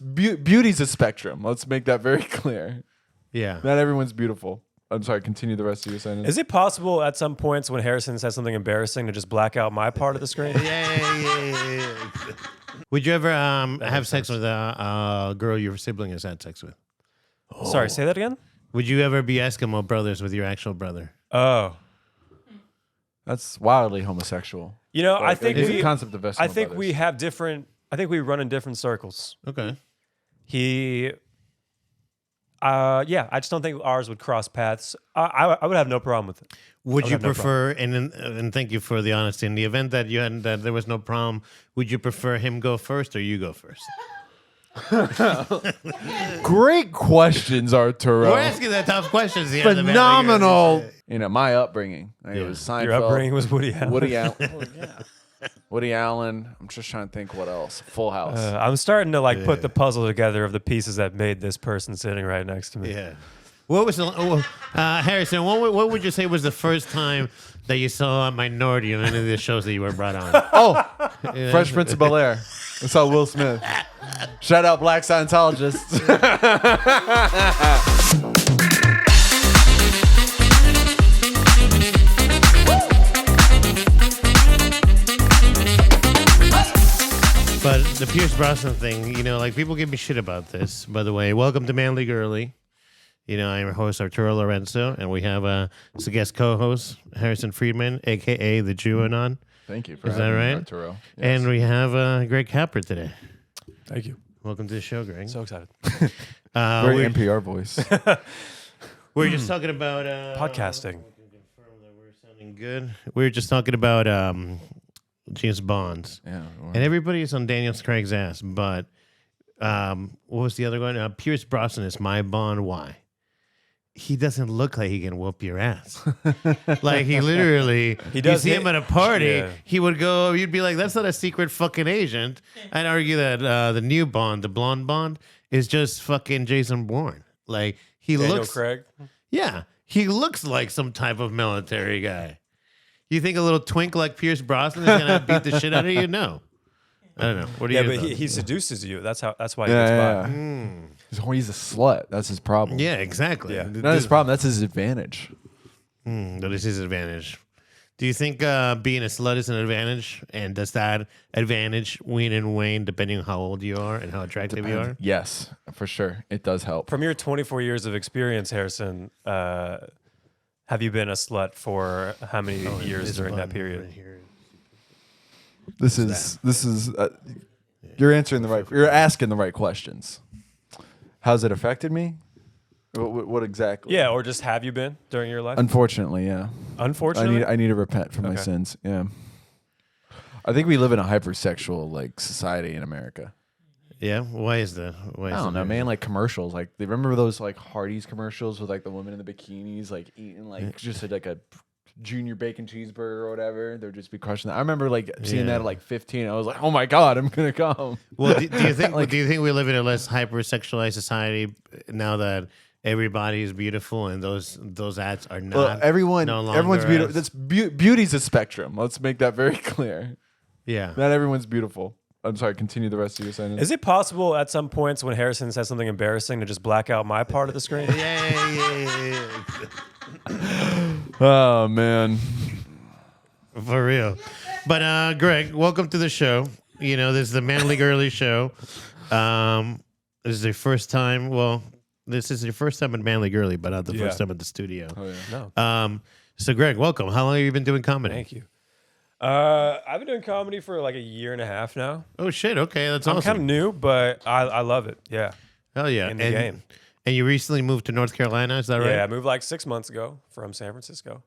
beauty's a spectrum. Let's make that very clear. Yeah. Not everyone's beautiful. I'm sorry. Continue the rest of your sentence. Is it possible at some points when Harrison says something embarrassing to just black out my part of the screen? Yeah. Would you ever have sex with a girl your sibling has had sex with? Oh. Sorry, say that again? Would you ever be Eskimo Brothers with your actual brother? Oh. That's wildly homosexual. You know, Like, I think the concept of Eskimo I think Brothers. we have different. I think we run in different circles. Okay. Yeah, I just don't think ours would cross paths. I would have no problem with it. Would you have no prefer, and thank you for the honesty, in the event that you had that there was no problem, would you prefer him go first or you go first? Great questions, Arturo. We're asking that tough questions here. Phenomenal. You know, my upbringing. It was Seinfeld. Your upbringing was Woody Allen. Woody Allen. Oh, yeah. Woody Allen. I'm just trying to think what else. Full House. I'm starting to put the puzzle together of the pieces that made this person sitting right next to me. Yeah. What was Harrison? What would you say was the first time that you saw a minority in any of the shows that you were brought on? Fresh Prince of Bel-Air. I saw Will Smith. Shout out Black Scientologists. But the Pierce Brosnan thing, people give me shit about this. By the way, welcome to Manly Girly. I'm your host, Arturo Lorenzo, and we have as a guest co-host, Harrison Friedman, a.k.a. the Jew-Anon. Thank you for Is that having me, right? Arturo. Yes. And we have Greg Capra today. Thank you. Welcome to the show, Greg. So excited. Very NPR voice. We were just talking about... Podcasting. We can confirm that we're sounding good. We were just talking about James Bond. Yeah. And everybody's on Daniel Craig's ass, but what was the other one? Pierce Brosnan is my Bond. Why? He doesn't look like he can whoop your ass. Like he literally, He does you see him at a party, Yeah. he would go, you'd be like, that's not a secret fucking agent. I'd argue that the new Bond, the blonde Bond, is just fucking Jason Bourne. Like he Daniel looks, Craig. yeah, he looks like some type of military guy. You think a little twink like Pierce Brosnan is gonna beat the shit out of you? No. I don't know. What do you? Yeah, but he seduces you. That's why he gets by. He's a slut. That's his problem. Yeah, exactly. Yeah. Not his problem. That's his advantage. That is his advantage. Do you think being a slut is an advantage? And does that advantage wane and wane depending on how old you are and how attractive you are? Yes, for sure. It does help. From your 24 years of experience, Harrison, have you been a slut for how many years during that period? Right here. This is you're answering the right. You're asking the right questions. How's it affected me? What exactly? Yeah, or just have you been during your life? Unfortunately, yeah. Unfortunately? I need to repent for my sins. Yeah. I think we live in a hypersexual society in America. Yeah. Why is that? I don't know, man. Like commercials, like they remember those Hardee's commercials with the women in the bikinis eating just a junior bacon cheeseburger or whatever. They'd just be crushing that. I remember seeing that at 15. I was like, oh my god, I'm gonna come. Well, do you think do you think we live in a less hypersexualized society now that everybody is beautiful and those ads are not? Well, everyone's beautiful. as- That's beauty's a spectrum. Let's make that very clear. Yeah. Not everyone's beautiful. I'm sorry. Continue the rest of your sentence. Is it possible at some points when Harrison says something embarrassing to just black out my part of the screen? Yeah. Oh man. For real. But Greg, welcome to the show. This is the Manly Girly show. This is your first time. Well, this is your first time at Manly Girly, but not the first time at the studio. Oh yeah. No. So Greg, welcome. How long have you been doing comedy? Thank you. I've been doing comedy for a year and a half now. Oh shit! Okay, that's I'm awesome. kind of new, but I love it. Yeah. Hell yeah! In the game. And you recently moved to North Carolina, is that right? Yeah, I moved 6 months ago from San Francisco.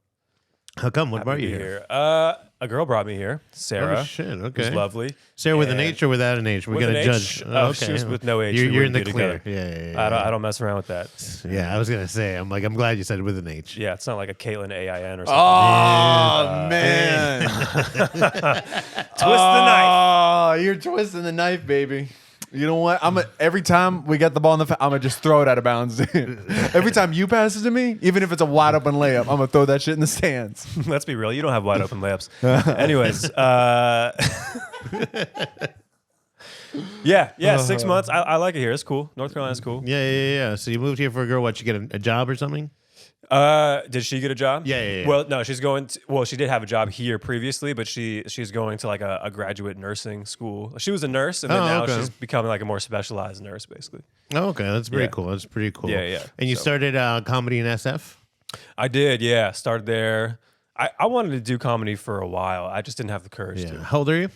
How come? What Happy brought to you be here? A girl brought me here, Sarah. Oh shit! Okay. Who's lovely. Sarah with an And- H or without an H? We With got to an judge. H? Oh, she was with no H. You're, We you're in the wouldn't be clear. together. Yeah. I don't mess around with that. Yeah, I was gonna say. I'm glad you said with an H. Yeah, it's not like a Caitlyn AIN or something. Oh man. Twist the knife. Oh, you're twisting the knife, baby. You know what? Every time we get the ball in the, I'm gonna just throw it out of bounds. Every time you pass it to me, even if it's a wide open layup, I'm gonna throw that shit in the stands. Let's be real. You don't have wide open layups. Anyways, Yeah. 6 months. I like it here. It's cool. North Carolina's cool. Yeah. So you moved here for a girl. What, you get a job or something? Did she get a job? Yeah. Well, no, she's going to, well, she did have a job here previously, but she's going to like a graduate nursing school. She was a nurse, and then now she's becoming like a more specialized nurse, basically. Oh, okay. That's pretty cool. That's pretty cool. Yeah. And you started comedy in SF? I did, yeah. Started there. I wanted to do comedy for a while. I just didn't have the courage to. How old are you?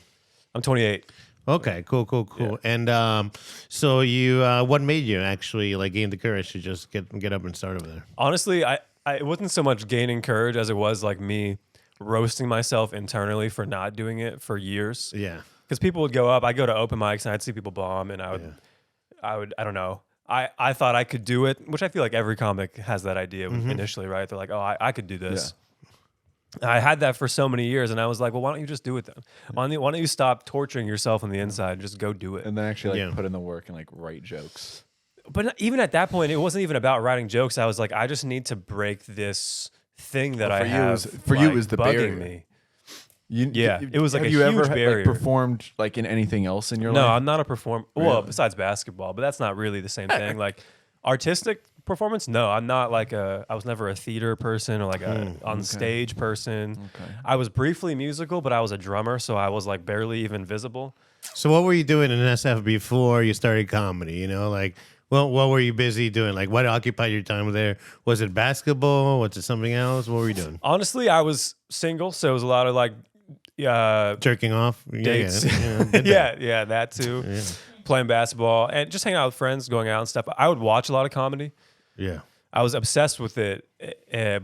I'm 28. Okay, cool. Yeah. And so you, what made you actually like gain the courage to just get up and start over there? Honestly, it wasn't so much gaining courage as it was like me roasting myself internally for not doing it for years. Yeah. Because people would go up, I go to open mics and I'd see people bomb, and I don't know. I thought I could do it, which I feel like every comic has that idea initially, right? They're like, oh, I could do this. Yeah. I had that for so many years, and I was like, well, why don't you just do it then? Why don't you stop torturing yourself on the inside and just go do it? And then actually like put in the work and like write jokes. But even at that point, it wasn't even about writing jokes. I was like, I just need to break this thing that I have. For you, it was the bugging barrier. Me. It was like have a you huge ever barrier. Like, performed like in anything else in your life? No, I'm not a performer. Well, Really? besides basketball, but that's not really the same thing. Like artistic performance, no, I'm not like I was never a theater person or like a on stage person. Okay. I was briefly musical, but I was a drummer, so I was like barely even visible. So what were you doing in SF before you started comedy? You know, like, well, what were you busy doing? Like, what occupied your time there? Was it basketball? Was it something else? What were you doing? Honestly, I was single, so it was a lot of like jerking off dates. Yeah, that too. Yeah. Playing basketball and just hanging out with friends, going out and stuff. I would watch a lot of comedy. Yeah. I was obsessed with it,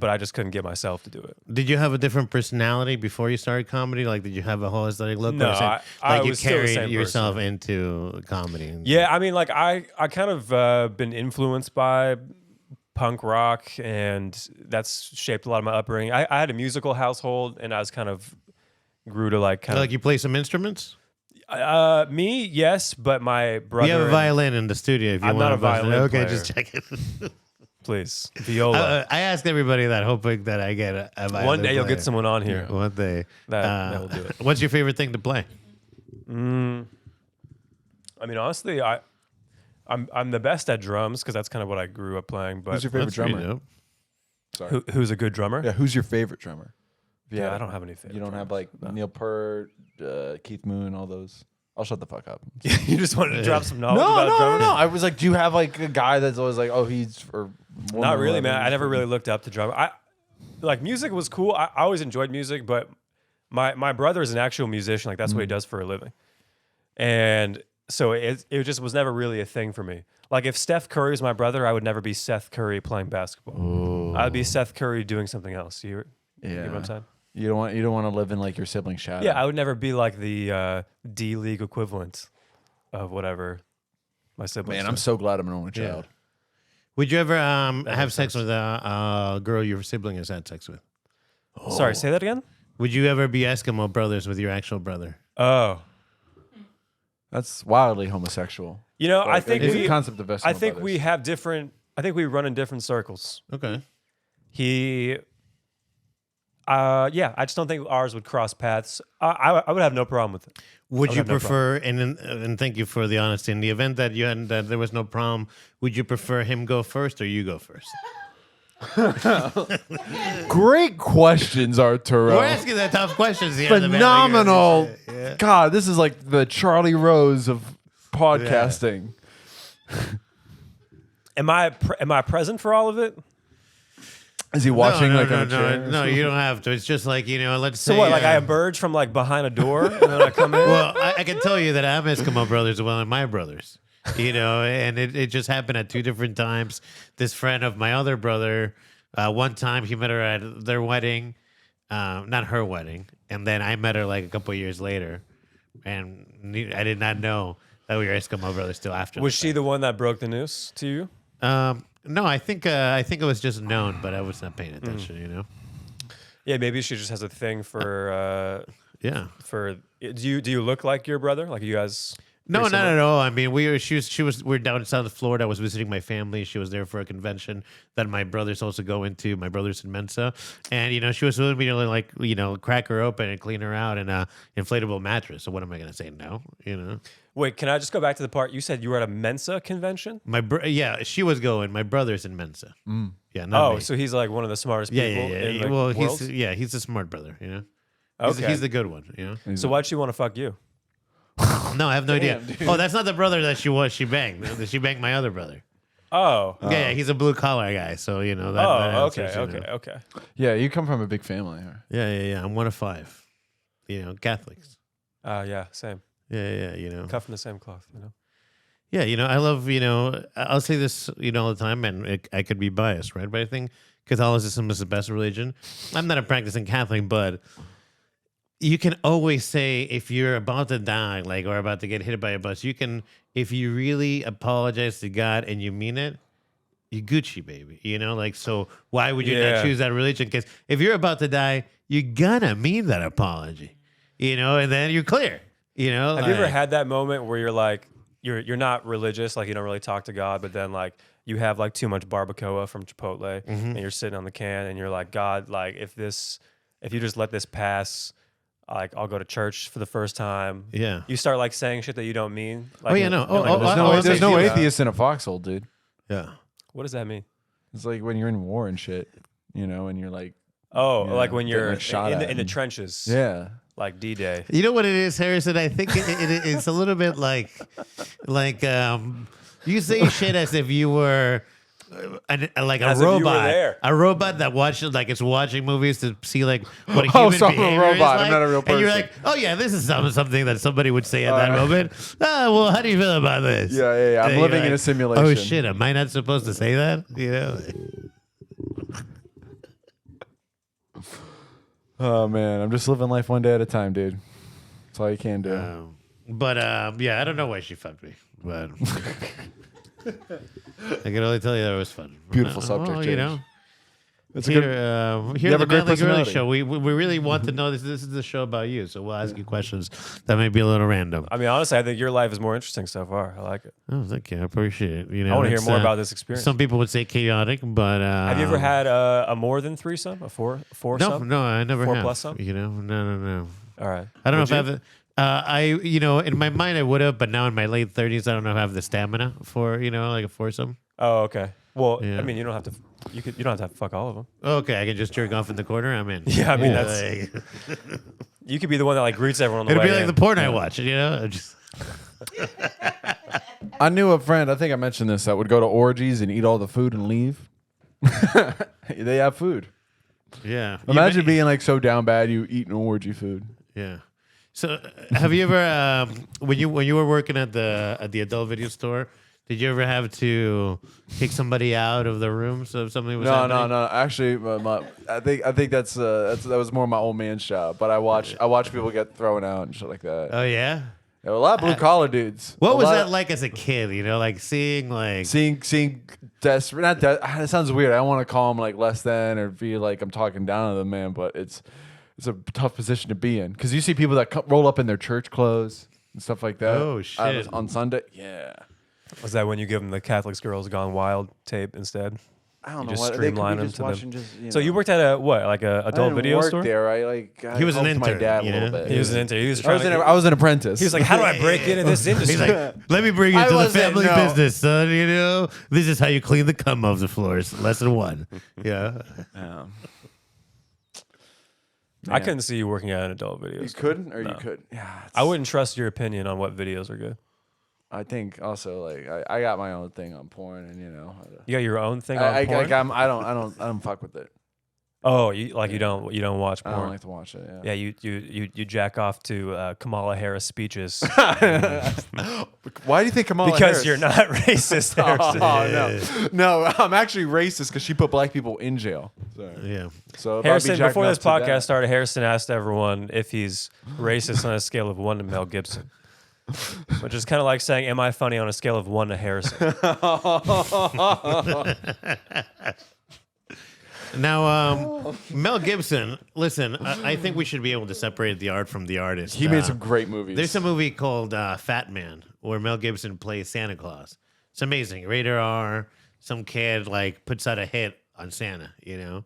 but I just couldn't get myself to do it. Did you have a different personality before you started comedy? Like, did you have a whole aesthetic look? No, I you was still the carried same yourself person. into comedy. Yeah, I mean, like I kind of been influenced by punk rock, and that's shaped a lot of my upbringing. I had a musical household, and I was kind of grew to like kind of you play some instruments. Me, yes, but my brother. You have a violin in the studio. If you I'm want not a violin player. Okay, just check it. Please, viola. I ask everybody that, hoping that I get a violin. One day player. you'll get someone on here. Yeah, one day that will do it. What's your favorite thing to play? I mean, honestly, I'm the best at drums because that's kind of what I grew up playing. But who's your favorite drummer? Sorry, who's a good drummer? Yeah, who's your favorite drummer? Yeah, I don't have any favorite. You don't have like Neil Peart, Keith Moon, all those. I'll shut the fuck up. You just wanted to drop some knowledge about drumming? No. I was like, do you have like a guy that's always like, oh, he's or not really, man. I never really looked up to drumming. Like music was cool. I always enjoyed music, but my brother is an actual musician. Like that's what he does for a living, and so it just was never really a thing for me. Like if Steph Curry was my brother, I would never be Seth Curry playing basketball. Ooh. I'd be Seth Curry doing something else. You know what I'm saying? You don't want to live in like your sibling's shadow. Yeah, I would never be like the D League equivalent of whatever my siblings. Man, I'm so glad I'm an only child. Would you ever have sex with a girl your sibling has had sex with? Oh. Sorry, say that again? Would you ever be Eskimo Brothers with your actual brother? Oh. That's wildly homosexual. You know, I think the concept of Eskimo I think Brothers. we have different. I think we run in different circles. Okay. Yeah, I just don't think ours would cross paths. I would have no problem with it. Would you prefer, and thank you for the honesty, in the event that that there was no problem, would you prefer him go first or you go first? Great questions, Arturo. We're asking the tough questions here. Phenomenal. God, this is like the Charlie Rose of podcasting. Am I present for all of it? Is he watching no, like on a chair? No, you don't have to. It's just like, let's say. So what, like I emerge from like behind a door and then I come in? Well, I can tell you that I'm Eskimo Brothers as well as my brothers. And it just happened at two different times. This friend of my other brother, one time he met her at their wedding, not her wedding, and then I met her like a couple of years later, and I did not know that we were Eskimo Brothers till after. Was she the one that broke the news to you? No, I think it was just known, but I was not paying attention. Yeah, maybe she just has a thing for. For do you look like your brother? Like you guys? No, not at all. I mean, we were down in South Florida. I was visiting my family. She was there for a convention that my brothers also go into. My brother's in Mensa, and she was willing me to like crack her open and clean her out in a inflatable mattress. So what am I going to say? No, Wait, can I just go back to the part you said you were at a Mensa convention? Yeah, she was going. My brother's in Mensa. Yeah, not me. So he's like one of the smartest Yeah, people yeah, in yeah. the Well, world? he's a smart brother. You know, Okay. he's the good one. You know. So why'd she want to fuck you? No, I have no idea. dude. Oh, that's not the brother that she banged. She banged my other brother. Oh. Yeah, he's a blue collar guy. So you know. That answers, you know. Okay. Yeah, you come from a big family. Huh? Yeah. I'm one of 5. You know, Catholics. Yeah, same. Yeah. You know. Cut from the same cloth, you know. Yeah, you know, I love, you know, I'll say this, you know, all the time, and I could be biased, right? But I think Catholicism is the best religion. I'm not a practicing Catholic, but you can always say if you're about to die, like, or about to get hit by a bus, you can, if you really apologize to God and you mean it, you Gucci, baby. You know, like, so why would you not choose that religion? Because if you're about to die, you gotta mean that apology, you know, and then you're clear, you know. Have you ever had that moment where you're like, you're not religious, like you don't really talk to God, but then like you have like too much barbacoa from Chipotle and you're sitting on the can and you're like, God, like if you just let this pass, like I'll go to church for the first time. Yeah. You start like saying shit that you don't mean. Like, yeah, no. There's no atheist in a foxhole, dude. Yeah. What does that mean? It's like when you're in war and shit, you know, and you're like, Like when getting, you're like, shot at in the and- trenches. yeah. Like D-Day. You know what it is, Harrison? I think it's a little bit like you say shit as if you were like a As if you were robot, there. a robot that watches like it's watching movies to see like what a Oh, human so I'm a behavior robot. is I'm like. not a real And you're person. like, oh yeah, this is something that somebody would say at that moment. Well, how do you feel about this? Yeah. I'm And you're living in a simulation. Oh shit, am I not supposed to say that? You know. Oh man, I'm just living life one day at a time, dude. That's all you can do. But yeah, I don't know why she fucked me, but I can only tell you that it was fun. Beautiful subject, You James. know, It's a here, good. here have at a the great Manly Girly personality. Show, we really want to know this. This is the show about you, so we'll ask you questions that may be a little random. I mean, honestly, I think your life is more interesting so far. I like it. Oh, thank you. I appreciate it. You know, I want to hear it's, more about this experience. Some people would say chaotic, but Have you ever had a more than threesome? A four some? No, I never 4 have. plus some? You know, no. All right. I don't Would know if you? I have the. You know, in my mind I would have, but now in my late 30s, I don't know if I have the stamina for, you know, like a foursome. Oh, okay. Well, Yeah. I mean, you don't have to. You don't have to fuck all of them. Okay, I can just jerk off in the corner. I'm in. Yeah, I mean, that's. You could be the one that like greets everyone on the It'll way be like in. the porn I watch. You know, I'm just. I knew a friend. I think I mentioned this. That would go to orgies and eat all the food and leave. They have food. Yeah. Imagine being like so down bad you eat an orgy food. Yeah. So, have you ever when you were working at the adult video store? Did you ever have to kick somebody out of the room so if something was happening? No. Actually, I think that was more my old man's job. But I watch people get thrown out and shit like that. Oh yeah. Yeah, a lot of blue collar dudes. What A was lot that of- like as a kid? You know, like seeing like. Seeing desperate. Not that. It sounds weird. I don't want to call them like less than or feel like I'm talking down to the man, but it's a tough position to be in because you see people that roll up in their church clothes and stuff like that. Oh, shit. On Sunday, yeah. Was that when you give them the Catholics Girls Gone Wild tape instead? I don't You know just what they could streamline be them just to them. watching. Just, So you worked at a what, like a I adult didn't video work store? there. I He was an helped my intern, dad a you little know? bit. He was an intern. He was I trying was, to I was an apprentice. He was like, how do I break into this industry? He's like, let me bring you I to the wasn't- family no. business, son. You know, this is how you clean the cum off the floors. Lesson 1. Yeah. Yeah. I couldn't see you working at an adult video You store. couldn't, or No. you could. Yeah, I wouldn't trust your opinion on what videos are good. I think also like I got my own thing on porn, and You got your own thing on I porn? I don't fuck with it. Oh, you don't watch I porn. don't like to watch it. Yeah. Yeah, you jack off to Kamala Harris speeches Why do you think Kamala because Harris? you're not racist. Harrison. Oh no, I'm actually racist because she put black people in jail. Yeah. So if I'd be Harrison, jacking before off this to podcast that- started, Harrison asked everyone if he's racist on a scale of 1 to Mel Gibson, which is kind of like saying, "Am I funny?" on a scale of 1 to Harrison. Now, Mel Gibson, listen, I think we should be able to separate the art from the artist. he made some great movies. There's a movie called Fat Man where Mel Gibson plays Santa Claus. It's amazing. Rated R. Some kid like puts out a hit on Santa, you know,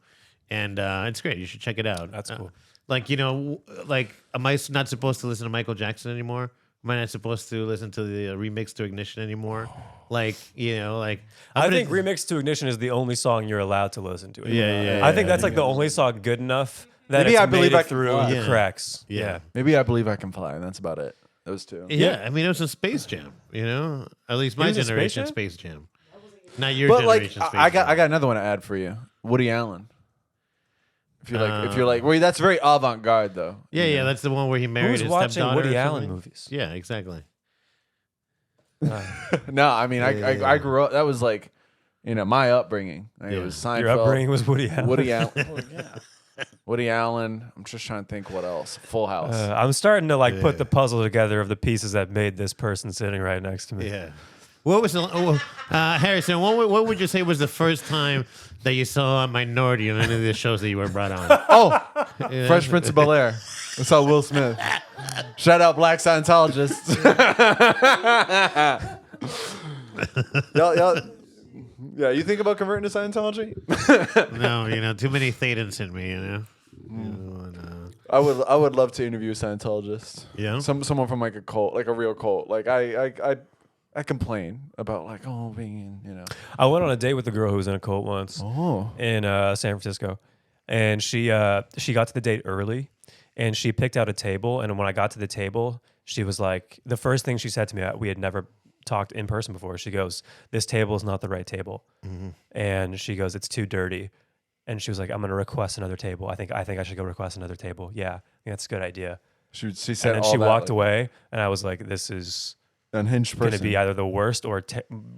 and it's great. You should check it out. That's cool. Like, you know, like, am I not supposed to listen to Michael Jackson anymore? Am I not supposed to listen to the remix to Ignition anymore? Like, like I think Remix to Ignition is the only song you're allowed to listen to. Yeah. I think that's like the only song good enough that Maybe it's I Believe made I it Can through Fly. the Yeah. cracks. Yeah. Maybe I Believe I Can Fly, and that's about it. Those two. Yeah, I mean, it was a Space Jam, At least my was a Space generation, Jam? Space Jam. Not your But like, generation, Space I Jam. got another one to add for you. Woody Allen. If you're like, well, that's very avant-garde though. Yeah, that's the one where he married Who's his watching stepdaughter Woody or Allen something? movies? Yeah, exactly. No, I mean, I grew up. That was like, my upbringing. Like, it was Seinfeld. Your upbringing was Woody Allen. Woody Allen. Oh, yeah. Woody Allen. I'm just trying to think what else. Full House. I'm starting to put the puzzle together of the pieces that made this person sitting right next to me. Yeah. What was Harrison? What would you say was the first time that you saw a minority in any of the shows that you were brought on? Oh, Fresh Prince of Bel-Air. I saw Will Smith. Shout out Black Scientologists. y'all, yeah, you think about converting to Scientology? No, too many Thetans in me, I would love to interview a Scientologist. Yeah? Someone from like a cult, like a real cult. Like I complain about like being I went on a date with a girl who was in a cult once in San Francisco, and she got to the date early, and she picked out a table. And when I got to the table, she was like, the first thing she said to me, we had never talked in person before. She goes, "This table is not the right table," and she goes, "It's too dirty." And she was like, "I'm going to request another table. I think I should go request another table." Yeah, I think that's a good idea. She said, And then all she that, walked like, away, and I was like, "This is unhinged person. going to be either the worst or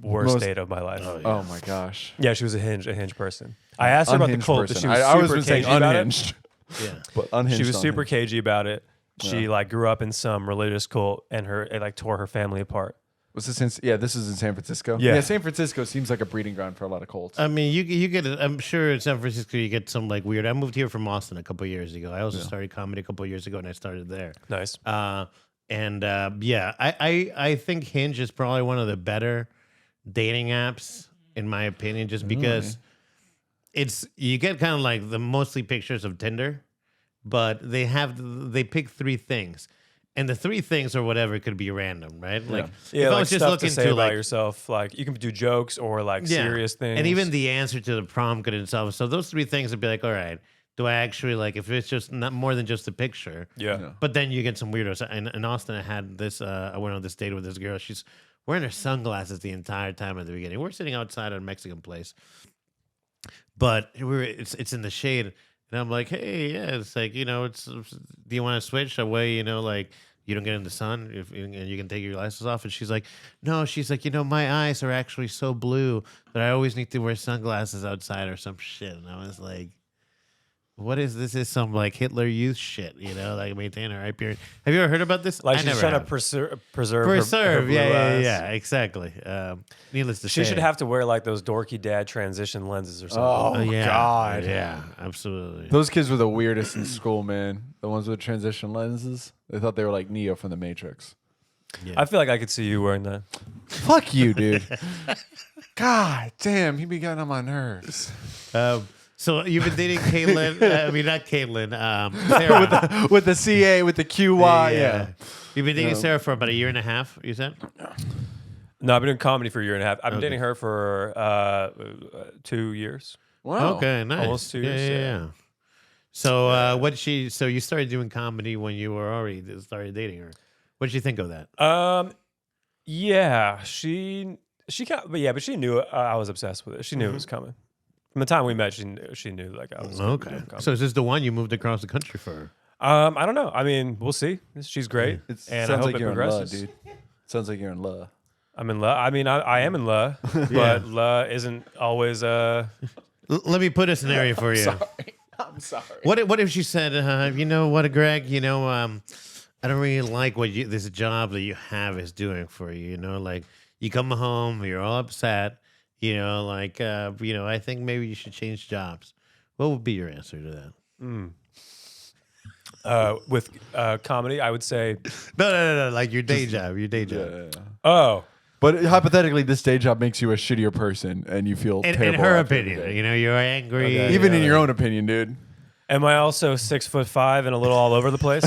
worst date of my life." Oh my gosh. Yeah, she was a hinge person. I asked her about the Unhinged cult, but person. she was I was super been saying cagey about it. unhinged, Yeah. but unhinged. She was super unhinged. cagey about it. She grew up in some religious cult, and it tore her family apart. Was this in? Yeah, this is in San Francisco. Yeah. San Francisco seems like a breeding ground for a lot of cults. I mean, you get it. I'm sure in San Francisco you get some like weird. I moved here from Austin a couple of years ago. I also started comedy a couple of years ago, and I started there. Nice. I think Hinge is probably one of the better dating apps in my opinion, just because you get kind of like the mostly pictures of Tinder, but they pick three things. And the three things or whatever could be random, right? Like, yeah, if I like was just stuff looking to say to about like yourself. Like you can do jokes or like serious things. and even the answer to the prompt could itself. So those three things would be like, all right, do I actually like if it's just not more than just a picture? Yeah. But then you get some weirdos. And in Austin, I had this. I went on this date with this girl. She's wearing her sunglasses the entire time at the beginning. We're sitting outside at a Mexican place, but it's in the shade. And I'm like, hey, yeah, it's like, do you want to switch away, like you don't get in the sun and you can take your glasses off? And she's like, no, my eyes are actually so blue that I always need to wear sunglasses outside or some shit. And I was like, what is this? Is some like Hitler Youth shit, like maintain her eye period. Have you ever heard about this? Like I she's never trying have. to preserve her blue eyes. Yeah, exactly. Needless to say, She should have to wear like those dorky dad transition lenses or Oh, something. yeah, God. yeah, absolutely. Those kids were the weirdest in school, man. The ones with transition lenses. They thought they were like Neo from the Matrix. I feel like I could see you wearing that. Fuck you, dude. God damn, he be getting on my nerves. So you've been dating Caitlin? I mean, not Caitlin. Sarah. with the CA, with the QY, yeah. You've been dating Sarah for about a year and a half. You said? No, I've been doing comedy for a year and a half. I've been dating her for 2 years. Wow. Okay, nice. Almost 2 years, Yeah. So So you started doing comedy when you were already started dating her. What did you think of that? Yeah, she but she knew I was obsessed with it. She knew it was coming. From the time we met, she knew like I was gonna be doing comedy. So is this the one you moved across the country for? I don't know. I mean, we'll see. She's great, It and I sounds hope like it you're progresses. in love, dude. Sounds like you're in love. I'm in love. I mean, I am in love, but love isn't always. Let me put a scenario for you. I'm sorry. What if she said, you know what, Greg? I don't really like what this job that you have is doing for you. Like you come home, you're all upset. I think maybe you should change jobs. What would be your answer to that? With comedy, I would say. No. Like your day job. Yeah. Oh, But hypothetically, this day job makes you a shittier person, and you feel In terrible. her after the opinion, day. you're angry. Okay. Even in your own opinion, dude. am I also 6'5" and a little all over the place?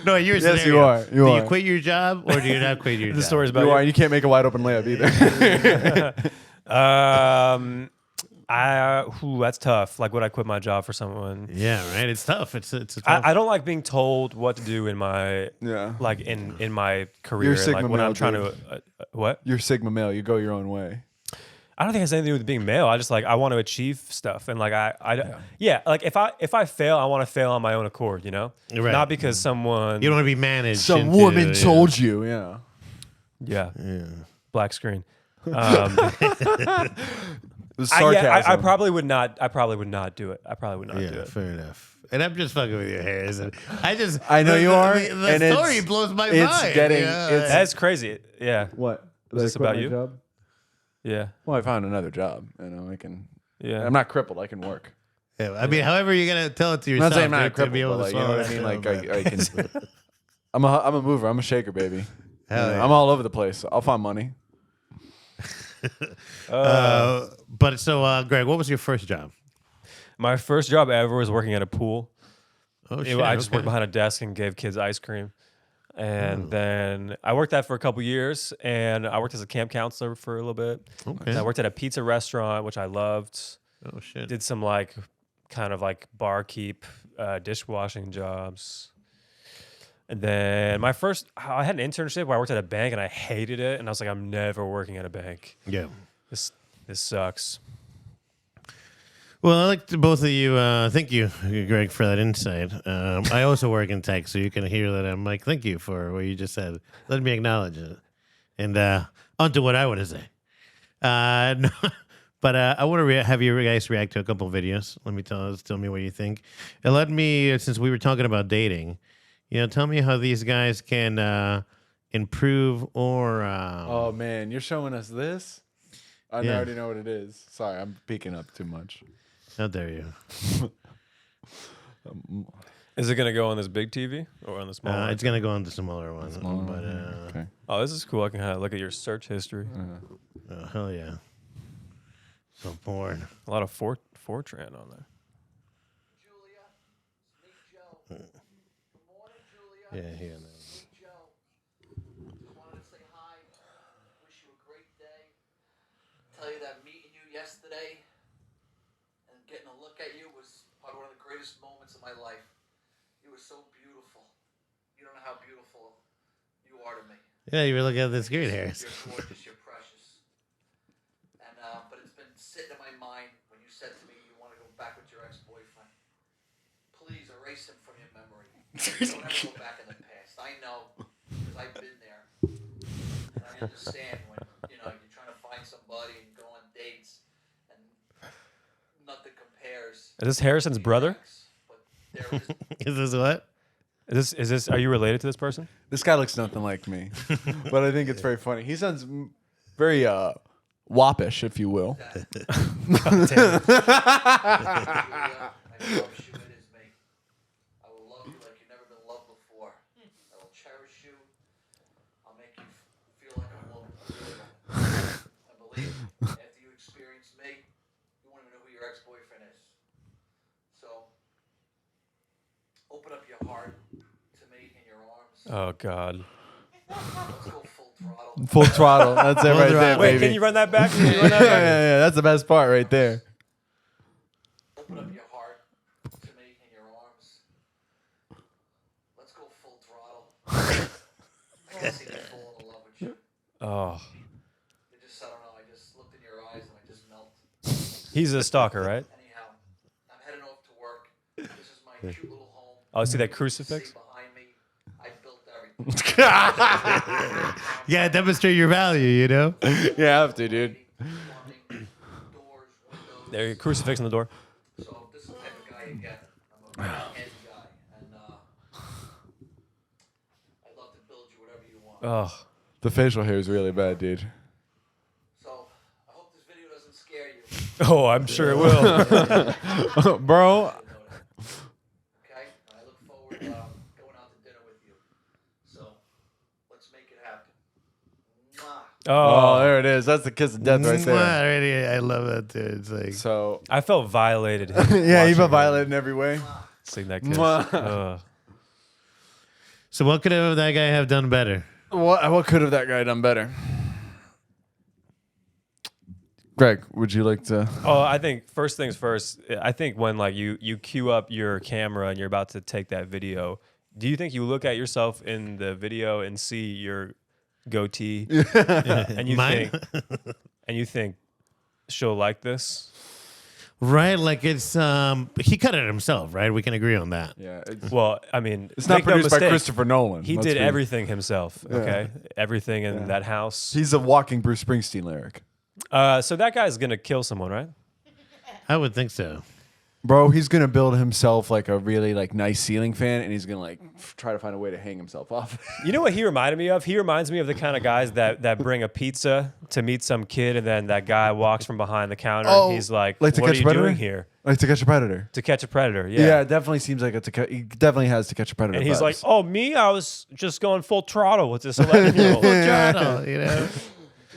No, you're Yes, you are. Do you quit your job or do you not quit your job? The story's about You you. are. You can't make a wide open layup either. That's tough. Like, would I quit my job for someone? Yeah, right. It's tough. It's a tough. I don't like being told what to do in my Yeah. like in my career. You're Sigma like when male, I'm trying dude. to what? You're Sigma male. You go your own way. I don't think it has anything to do with being male. I just like I want to achieve stuff, and like yeah. Like if I fail, I want to fail on my own accord. You know, Right. not because someone. You don't want to be managed. Some into, woman yeah. told you. Yeah. Yeah. Yeah. Black screen. It was sarcasm. I probably would not. I probably would not do it. I probably would not do Yeah, it. fair enough. And I'm just fucking with your hair. I know you are. The and story it's, blows my it's mind. getting. Yeah. It's That's crazy. Yeah. what? Is this about you? Job? Yeah. Well, I found another job. You know, I can. Yeah. I'm not crippled. I can work. Yeah, I mean, however you're gonna tell it to I'm yourself. not saying I'm not to crippled, be able but to like, you know what I swallow mean. that Like I can. I'm a mover. I'm a shaker, baby. Hell yeah. I'm all over the place. I'll find money. But so, Greg, what was your first job? My first job ever was working at a pool. Oh shit! I just okay. worked behind a desk and gave kids ice cream. And then I worked that for a couple years, and I worked as a camp counselor for a little bit. Okay. And I worked at a pizza restaurant, which I loved. Oh shit! Did some like kind of like barkeep, dishwashing jobs. And then I had an internship where I worked at a bank, and I hated it. And I was like, I'm never working at a bank. Yeah. This sucks. Well, I like to both of you. Thank you, Greg, for that insight. I also work in tech, so you can hear that. I'm like, thank you for what you just said. Let me acknowledge it. And on to what I want to say. No, but I want to have you guys react to a couple of videos. Let me tell me what you think. And let me, since we were talking about dating, tell me how these guys can improve or. Oh man, you're showing us this? I Yeah. already know what it is. Sorry, I'm peeking up too much. How dare you? Is it going to go on this big TV or on the small one? It's gonna go on the smaller one. But Okay. Oh, this is cool. I can kind of look at your search history. oh, hell yeah! So porn. A lot of Fortran on there. Julia, meet Joe. Good morning, Julia. Yeah, here. Meet Joe. Just wanted to say hi. Wish you a great day. Tell you that meeting you yesterday and getting a look at you was probably one of the greatest moments of my life. You were so beautiful. You don't know how beautiful you are to me. Yeah, you were looking at this green hair. You're gorgeous. You're precious. And but it's been sitting in my mind when you said to me you want to go back with your ex-boyfriend. Please erase him from your memory. Don't ever go back in the past. I know because I've been there. And I understand when you're trying to find somebody and go on dates and nothing compares. Is this Harrison's to your brother? ex. But there is Is this what? Is this? Are you related to this person? This guy looks nothing like me, but I think it's very funny. He sounds very woppish, if you will. Julia. I promise you it is me. I will love you like you've never been loved before. I will cherish you. I'll make you feel like a woman. And believe me, after you experience me, you won't even know who your ex-boyfriend is. So, open up your heart to me in your arms. Oh God. Let's go full throttle. Full throttle. That's it right there, Wait, baby. can you run that back? Can you yeah, run that back? yeah, that's the best part right there. Open up your heart to me in your arms. Let's go full throttle. I can see me falling in love with you. Oh, I don't know. I just looked in your eyes and I just melt. he's a stalker, right? Anyhow, I'm heading off to work. This is my cute little home. Oh, see that See crucifix? behind me. I built everything. Yeah, demonstrate your value. You have to, dude. Plumbing, doors, windows. There, a crucifix on the door. So this is the type of guy you get. I'm a very heavy guy, and I'd love to build you whatever you want. Oh, The facial hair is really bad, dude. So I hope this video doesn't scare you. oh, I'm sure it will. Bro, Okay? And I look forward to going out to dinner with you. So let's make it happen. Mwah. oh, Oh, there it is. That's the kiss of death right there. Already, I love that too. It's like So, I felt violated. yeah, you watching felt it. violated in every way. Seeing that kiss. Mwah. Ugh. So what could that guy have done better? What could have that guy done better? Greg, would you like to? Oh, I think first things first. I think when like you queue up your camera and you're about to take that video, do you think you look at yourself in the video and see your goatee, and you think she'll like this? Right, like it's he cut it himself, right? We can agree on that. Yeah. Well, I mean, It's not make no produced by mistake, Christopher Nolan. He Let's did be- everything himself. Okay, everything in that house. He's a walking Bruce Springsteen lyric. So that guy's gonna kill someone, right? I would think so. Bro, he's gonna build himself like a really like nice ceiling fan, and he's gonna like try to find a way to hang himself off. You know what he reminded me of? He reminds me of the kind of guys that bring a pizza to meet some kid, and then that guy walks from behind the counter, and he's like, To "What are Catch a you Predator? doing here?" Like To Catch a Predator. To Catch a Predator. Yeah, Yeah. it definitely seems like he definitely has To Catch a Predator. And he's vibes. like, "Oh, me? I was just going full throttle with this 11-year-old." Throttle, you know.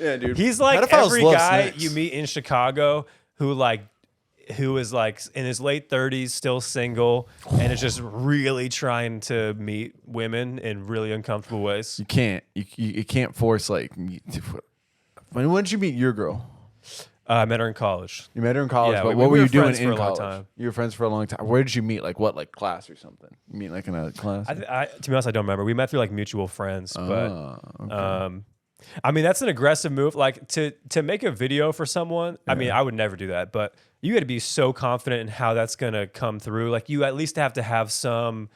yeah, dude. He's like Pedophiles every love guy snacks. you meet in Chicago who is like in his late 30s, still single, and is just really trying to meet women in really uncomfortable ways. You can't. You can't force like. When did you meet your girl? I met her in college. You met her in college, Yeah, but we what were were you doing friends for in a long college? time. You were friends for a long time. Where did you meet? Like what? Like class or something? You meet like in a class? To be honest, I don't remember. We met through like mutual friends, but okay. I mean that's an aggressive move. Like to make a video for someone. I mean, I would never do that, but you got to be so confident in how that's gonna come through. Like you at least have to have some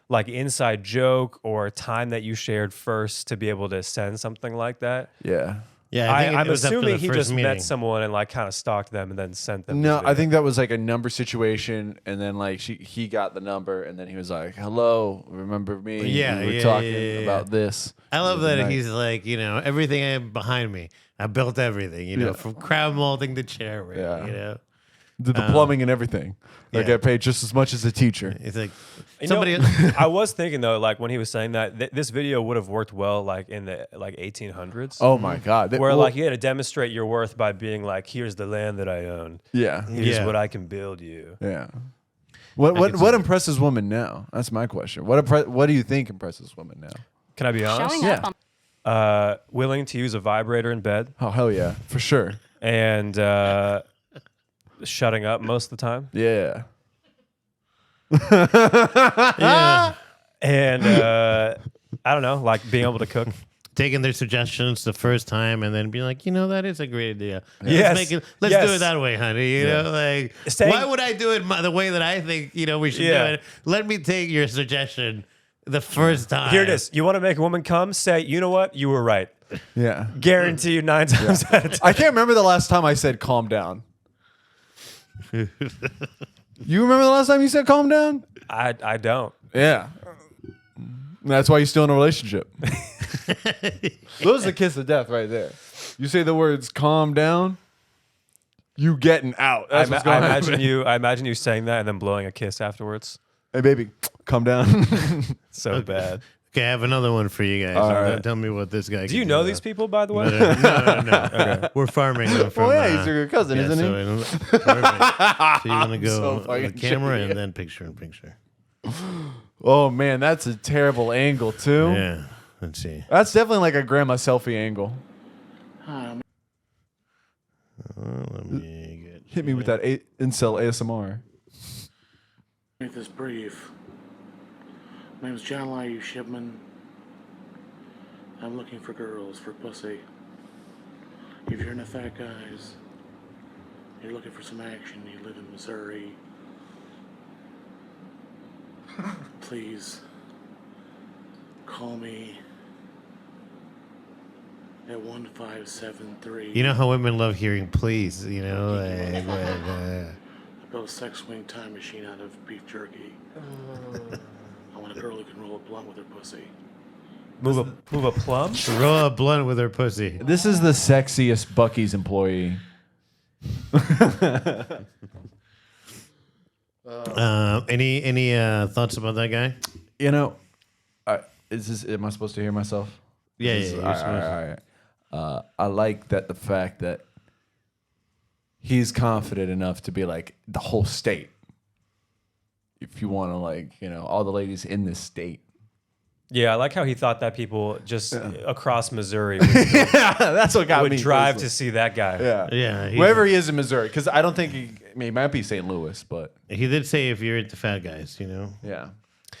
like inside joke or time that you shared first to be able to send something like that. Yeah. Yeah, I think I'm it was after assuming the he first just meeting. met someone and like kind of stalked them and then sent them. No, this I video. think that was like a number situation, and then like he got the number, and then he was like, "Hello, remember me? Yeah, we were yeah, talking yeah. about this." I love the other that night." he's like, you know, everything I have behind me. I built everything, you know, Yeah. from crowd molding to chair rig, Yeah. you know. the plumbing and everything. They yeah. get paid just as much as a teacher. It's like You somebody know, I was thinking though, like when he was saying that this video would have worked well, like in the like 1800s, Oh my god! where Well, like you had to demonstrate your worth by being like, "Here's the land that I own. yeah, Here's Yeah. what I can build you." yeah. What could see what that. impresses women now? That's my question. What do you think impresses women now? Can I be honest? Showing up Yeah. on Willing to use a vibrator in bed Oh hell yeah, for sure. and shutting up most of the time, Yeah. yeah, and I don't know, like being able to cook. taking their suggestions the first time and then being like, you know, that is a great idea. Yes. Let's do Yes. it that way, honey. You know, like Saying- why would I do it the way that I think, you know, we should Yeah. do it? Let me take your suggestion the first time. Here it is. You want to make a woman come? Say, "You know what? You were right." Yeah. Guarantee you 9 times out of 10. I can't remember the last time I said calm down. You remember the last time you said calm down? I don't. Yeah. That's why you're still in a relationship. Those are the kiss of death right there. You say the words calm down, you getting out. That's what's going on. I imagine you saying that and then blowing a kiss afterwards. Hey baby, calm down. So bad. Okay, I have another one for you guys. All Don't right. Tell me what this guy. Do you know these people, by the way? No. We're farming them from. Well, yeah, he's your cousin, isn't he? Perfect. So you want to go so the fucking camera shitty. and then picture in picture. Oh man, that's a terrible angle too. Yeah. Let's see. That's definitely like a grandma selfie angle. Let me get. Hit me with that incel ASMR. Make this brief. My name is John Liu Shipman. I'm looking for girls for pussy. If you're into fat guys, you're looking for some action, you live in Missouri, please call me at 1573. You know how women love hearing please, you know? Like, I built a sex swing time machine out of beef jerky. I want a girl who can roll a blunt with her pussy. Move a plum? roll a blunt with her pussy. This is the sexiest Buc-ee's employee. Any thoughts about that guy? You know, am I supposed to hear myself? Yeah, This is- yeah. You're supposed to. all right. I like that the fact that he's confident enough to be like the whole state. If you want to, like, you know, all the ladies in this state. Yeah, I like how he thought that people just across Missouri Yeah, that's what got would me. drive personally. to see that guy. Yeah, Yeah, he's- wherever he is in Missouri, because I don't think he might be St. Louis, but He did say if you're into fat guys, yeah,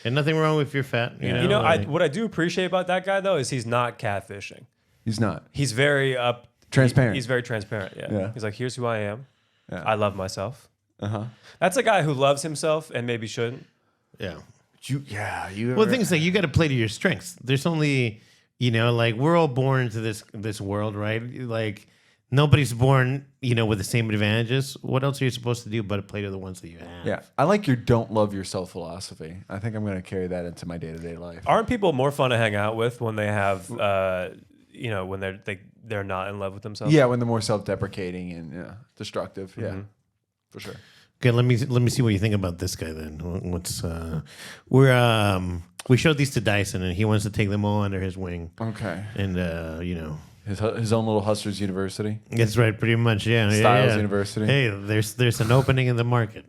and nothing wrong with your fat. You know, like- what I do appreciate about that guy though is he's not catfishing. he's not. He's very Transparent. He's very transparent. Yeah. Yeah. He's like, here's who I am. Yeah. I love myself. Uh-huh. That's a guy who loves himself and maybe shouldn't. yeah. You Well, the thing is, like, you got to play to your strengths. There's only, like, we're all born into this world, right? Like, nobody's born, with the same advantages. What else are you supposed to do but to play to the ones that you have? Yeah, I like your "don't love yourself" philosophy. I think I'm going to carry that into my day-to-day life. Aren't people more fun to hang out with when they have, when they're not in love with themselves? Yeah, when they're more self-deprecating and destructive. Yeah, for sure. Okay, let me see what you think about this guy then. We showed these to Dyson, and he wants to take them all under his wing. Okay. And His own little Hustlers University. that's right, pretty much, yeah. Styles yeah. University. Hey, there's an opening in the market,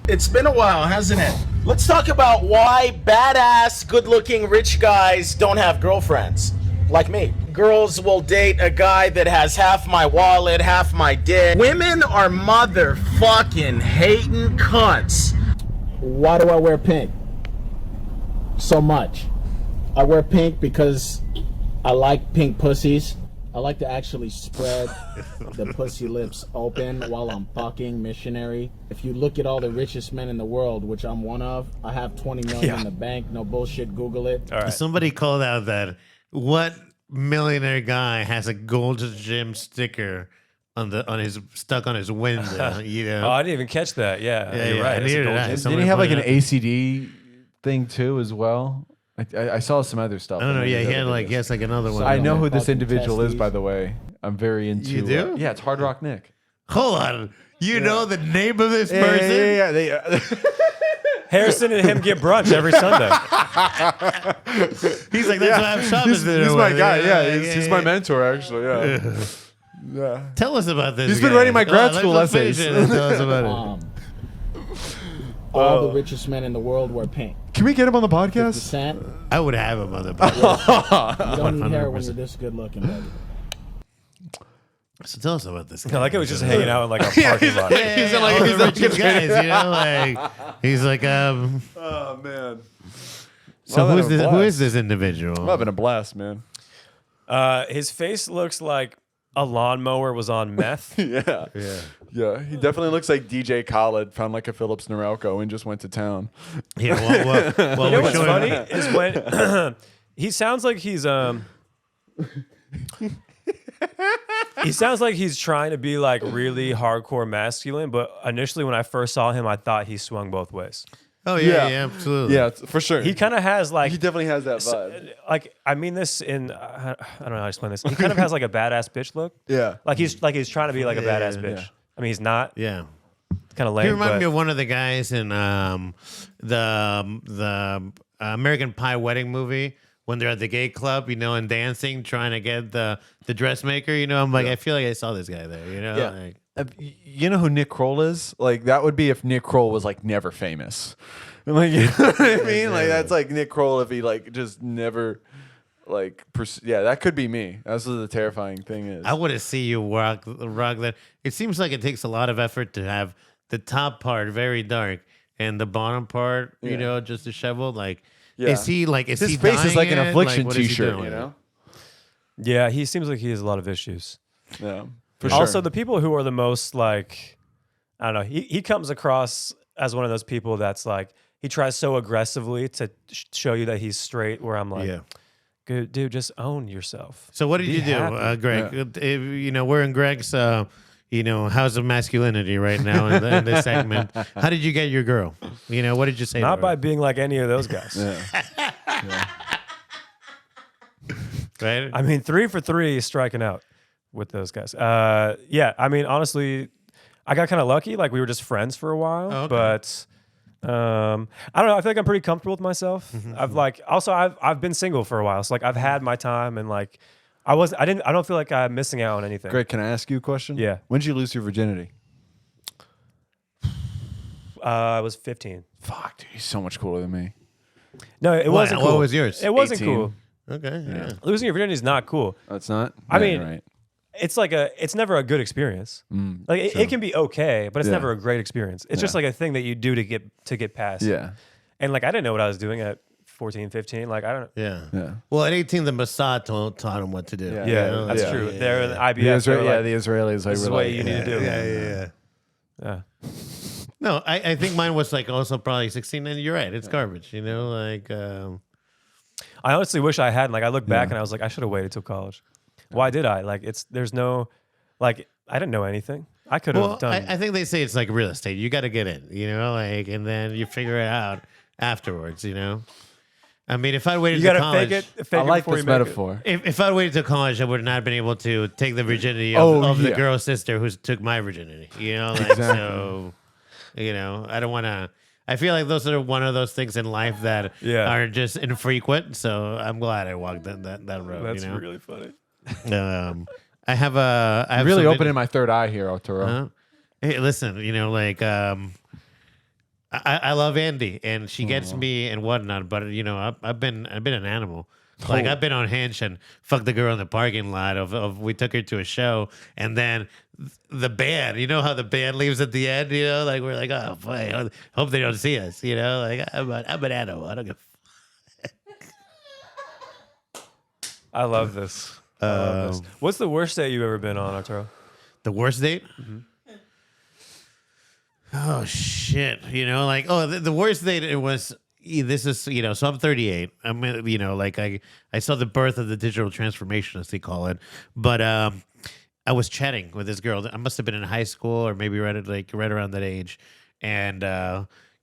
It's been a while, hasn't it? Let's talk about why badass, good-looking, rich guys don't have girlfriends. Like me. Girls will date a guy that has half my wallet, half my dick. Women are motherfucking hating cunts. Why do I wear pink? So much. I wear pink because I like pink pussies. I like to actually spread the pussy lips open while I'm fucking missionary. If you look at all the richest men in the world, which I'm one of, I have 20 million in the bank. No bullshit. Google it. All right. Somebody called out that what millionaire guy has a Gold's Gym sticker stuck on his window? Oh, I didn't even catch that. Yeah, you're right. It's a neither gold did I. gym. Somebody Didn't he have like an pointed out- ACD thing too as well? I saw some other stuff. I don't know. in Yeah, these he had other like videos. another one. I know who this Fucking individual is, testes. by the way. I'm very into. You do? Yeah, it's Hard Rock Nick. Hold on. You know the name of this Yeah, person? yeah. Harrison and him get brunch every Sunday. He's like, that's why I'm shopping. He's my guy. Yeah, he's my mentor actually. Yeah. Yeah. Tell us about this. He's been guy. writing my grad let's school finish essays. it and Tell us about it. All the richest men in the world wear pink. Can we get him on the podcast? Percent. I would have him on the podcast. You don't need hair when 100%. you're this good looking, baby. So tell us about this guy. I like it was just hanging out in like a parking lot. Yeah, He's in like- all he's the like- richest guys, like he's like, Oh man. so Well, who blast. is this individual? I'm having a blast, man. His face looks like a lawnmower was on meth. Yeah. Yeah. He definitely looks like DJ Khaled found like a Phillips Norelco and just went to town. Yeah, well, You know we're what's showing- funny is when he sounds like he's he sounds like he's trying to be like really hardcore masculine, but initially when I first saw him, I thought he swung both ways. Oh yeah, Yeah. absolutely. Yeah, for sure. He kind of has like He definitely has that vibe. like I mean this in I don't know how to explain this. He kind of has like a badass bitch look. Yeah. Like he's trying to be like a Yeah, badass yeah, bitch. yeah. I mean he's not. Yeah. Kind of He lame. reminded But me of one of the guys in the American Pie wedding movie when they're at the gay club, and dancing, trying to get the dressmaker. I'm like, I feel like I saw this guy there. Yeah. Like, You know who Nick Kroll is? Like that would be if Nick Kroll was like never famous. Like you know what I mean? Like that's like Nick Kroll if he like just never like yeah, that could be me. That's what the terrifying thing is. I want to see you rock that. It seems like it takes a lot of effort to have the top part very dark and the bottom part, Yeah. just disheveled. Like, Yeah. is he like? Is His he face is dying like an it? affliction what is he T-shirt, doing? you know? yeah, he seems like he has a lot of issues. Yeah, for sure. Also, the people who are the most like, I don't know, he comes across as one of those people that's like, he tries so aggressively to show you that he's straight, where I'm like, Yeah. good dude, just own yourself. So what did Be you do, happy. Greg? We're in Greg's, House of Masculinity right now in this segment. How did you get your girl? What did you say? Not to by her? being like any of those guys. Right? I mean, 3 for 3 striking out with those guys. Yeah, I mean, honestly, I got kind of lucky. Like we were just friends for a while, Oh, okay. but I don't know. I feel like I'm pretty comfortable with myself. I've been single for a while, so like I've had my time, and like I don't feel like I'm missing out on anything. Greg, can I ask you a question? Yeah. When did you lose your virginity? I was 15. Fuck, dude, he's so much cooler than me. No, it wasn't cool. What was yours? It wasn't 18. cool. Okay. Yeah. Losing your virginity is not cool. That's not. I Yeah, mean, right. it's never a good experience. Like it can be okay, but it's never a great experience. It's just like a thing that you do to get past. Yeah. And like I didn't know what I was doing at 14, 15. Like I don't. Yeah. Well, at 18, the Mossad taught him what to do. Yeah. Yeah, Yeah, that's yeah. true. Yeah, They're in yeah. the IBS. They're like, The Israelis. this is what you need to do. Yeah. No, I think mine was like also probably 16, and you're right. It's garbage, you know, like. I honestly wish I hadn't. Like I look back and I was like, I should have waited till college. Why did I? Like there's no, like I didn't know anything. I could have Well, done. I think they say it's like real estate. You got to get in, you know, like, and then you figure it out afterwards, you know. I mean, if I waited you till gotta college, fake I it like before this you make it. metaphor. if I waited till college, I would not have been able to take the virginity Oh, of the yeah. girl's sister who took my virginity, you know, like, Exactly. so, you know, I don't want to. I feel like those are one of those things in life that are just infrequent. So I'm glad I walked that road. That's you know? really funny. I have Really some opening my third eye here, Arturo. Hey, listen, you know, like I love Andy, and she gets me and whatnot. But you know, I've been an animal. Like I've been on Hinge and fucked the girl in the parking lot of we took her to a show, and then the band, you know how the band leaves at the end, you know, like we're like, oh boy, hope they don't see us, you know, like I'm an animal. I don't give. I love this. I love this. What's the worst date you've ever been on, Arturo? The worst date? Oh shit! You know, like the worst date it was. This is, you know, so I'm 38. I'm, you know, like I saw the birth of the digital transformation, as they call it. But I was chatting with this girl. I must have been in high school or maybe right around that age, and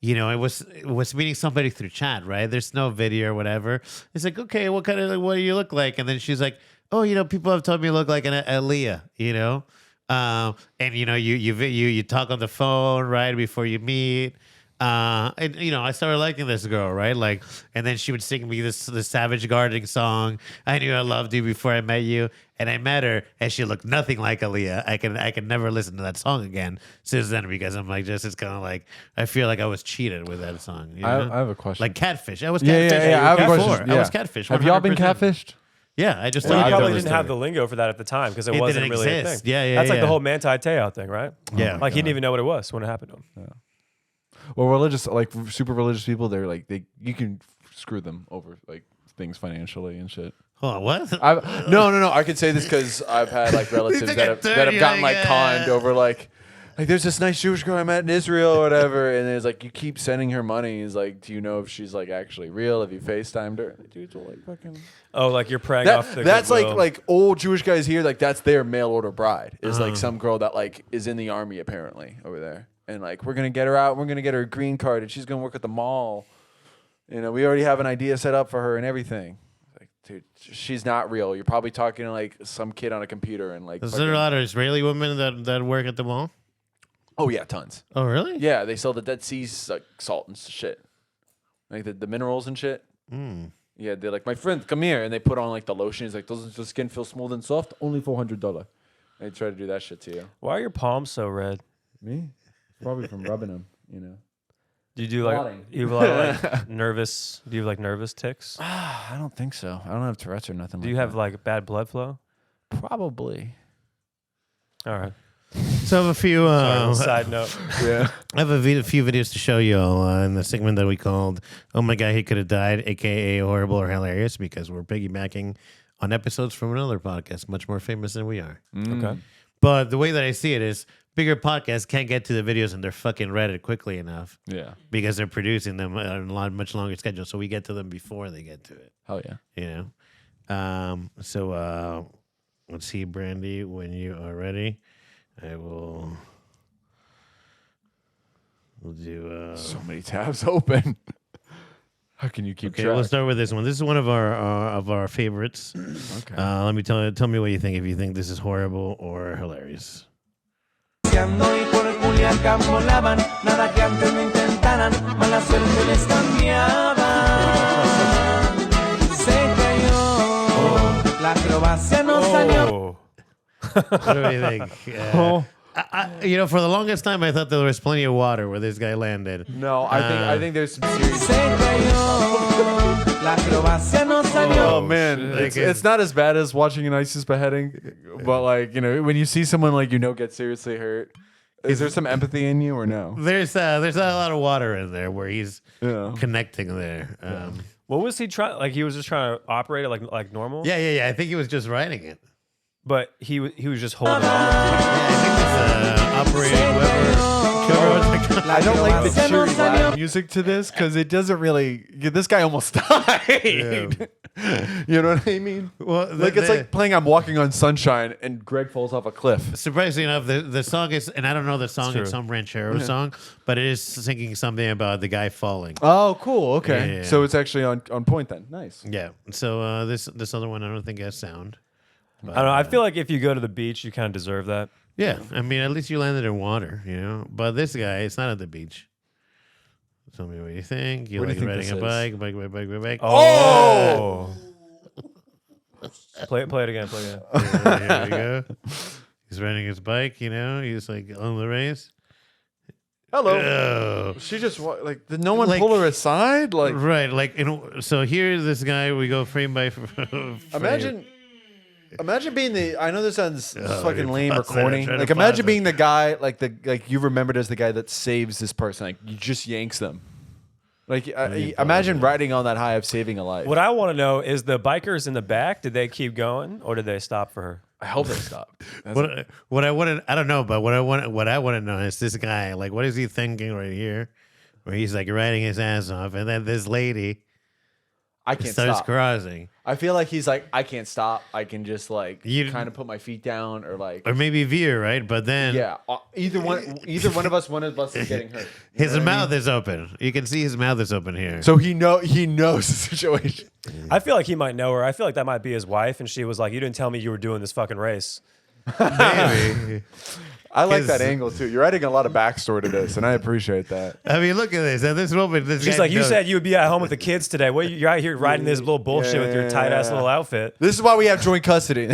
you know, it was meeting somebody through chat. Right? There's no video or whatever. It's like, okay, what do you look like? And then she's like, oh, you know, people have told me you look like an Aaliyah, you know. And you know, you talk on the phone right before you meet. And you know, I started liking this girl, right? Like, and then she would sing me the Savage Garden song. I knew I loved you before I met you, and I met her, and she looked nothing like Aaliyah. I can never listen to that song again since then because I'm like, it's kind of like I feel like I was cheated with that song. You know? I have a question. Like catfish. I was Yeah, catfish. I have a before. question. I Yeah. was catfish. Have y'all been 100%. catfished? Yeah, I just Well, told you you probably the didn't story. have the lingo for that at the time because it It wasn't didn't really exist. a thing. Yeah, That's like yeah. the whole Manti Te'o thing, right? Yeah. Like he didn't even know what it was when it happened to him. Well, religious, like super religious people, they're like you can screw them over like things financially and shit. Oh, what? No. I can say this because I've had like relatives took that a have turn, gotten you're like like, conned over like there's this nice Jewish girl I met in Israel or whatever, and it's like you keep sending her money. He's like, do you know if she's like actually real? Have you FaceTimed her? Like, dudes will like fucking. Oh, like you're preying off the That's goodwill. like old Jewish guys here. Like that's their mail order bride. Is like some girl that like is in the army apparently over there, and like we're gonna get her out. We're gonna get her a green card, and she's gonna work at the mall. You know, we already have an idea set up for her and everything. Like, dude, she's not real. You're probably talking to like some kid on a computer and like. Is there a lot of Israeli women that work at the mall? Oh yeah, tons. Oh, really? Yeah, they sell the Dead Sea like, salt and shit, like the minerals and shit. Yeah, they're like, my friend, come here, and they put on like the lotion. He's like, doesn't your skin feel smooth and soft? Only $400. They try to do that shit to you. Why are your palms so red? Me? Probably from rubbing them, you know. Do you do like Plotting. you have a lot of like nervous? Do you have like nervous tics? I don't think so. I don't have Tourette's or nothing. Do you have like bad blood flow? Probably. All right. So I have a few. Side note. Yeah. I have a few videos to show you all in the segment that we called "Oh My God, He Could Have Died," aka horrible or hilarious, because we're piggybacking on episodes from another podcast much more famous than we are. Okay. But the way that I see it is, bigger podcasts can't get to the videos and they're fucking Reddit quickly enough Yeah. because they're producing them on a much longer schedule. So we get to them before they get to it. Hell yeah. You know. So let's see, Brandy, when you are ready. We'll do So many tabs open. How can you keep okay, track? we'll start with this one. This is one of our favorites. Okay. Let me tell me what you think, if you think this is horrible or hilarious. Paseando y por Culiacán volaban, nada que antes no intentaran, mala suerte les cambiaba. Se cayó, la acrobacia no salió. Oh. What do you think? You know, for the longest time, I thought there was plenty of water where this guy landed. No, I think there's some serious. Se cayó, la acrobacia no salió. Oh man, Like it's not as bad as watching an ISIS beheading, but like when you see someone like get seriously hurt, is there some empathy in you or no? There's not a lot of water in there where he's Yeah. connecting there. What was he trying? Like he was just trying to operate it like normal. Yeah. I think he was just riding it. But he was just holding on. Yeah, I think it's operating whoever. I don't like the cheery loud music to this because it doesn't really. This guy almost died. You know what I mean? Well, Like it's like playing "I'm Walking on Sunshine" and Greg falls off a cliff. Surprisingly enough, the song is, and I don't know the song, true. it's some ranchero song, but it is singing something about the guy falling. Oh, cool. Okay, Yeah. so it's actually on point then. Nice. Yeah. So this other one, I don't think has sound. I don't know. I feel like if you go to the beach, you kind of deserve that. Yeah, I mean, at least you landed in water, you know. But this guy, it's not at the beach. Tell me what you think. You What do like you think riding this a bike. Oh! Play it again. Play it again. Here we go. He's riding his bike, you know. He's like on the race. Hello. Oh. She just did no one Like- pull her aside? Like Right, like, so here's this guy. We go frame by frame. Imagine being I know this sounds fucking you're lame or busting it, corny. trying to Like imagine bust being the guy like you remembered as the guy that saves this person. Like you just yanks them. Like imagine riding on that high of saving a life. What I want to know is the bikers in the back, did they keep going or did they stop for her? I hope they stopped. What I want I don't know, but what I want to know is this guy, like, what is he thinking right here, where he's like riding his ass off, and then this lady I can't starts stop. crossing, I feel like he's like I can't stop. I can just You- kind of put my feet down or like or maybe veer, right? But then either one of us is getting hurt. You his know what I mouth mean? is open. You can see his mouth is open here. So he knows the situation. I feel like he might know her. I feel like that might be his wife, and she was like, "You didn't tell me you were doing this fucking race." Maybe. I like that 'Cause- angle too. You're adding a lot of backstory to this, and I appreciate that. I mean, look at this. At this moment, this She's guy like, "You knows- said you would be at home with the kids today. What you're out here riding this little bullshit with your tight ass little outfit." This is why we have joint custody.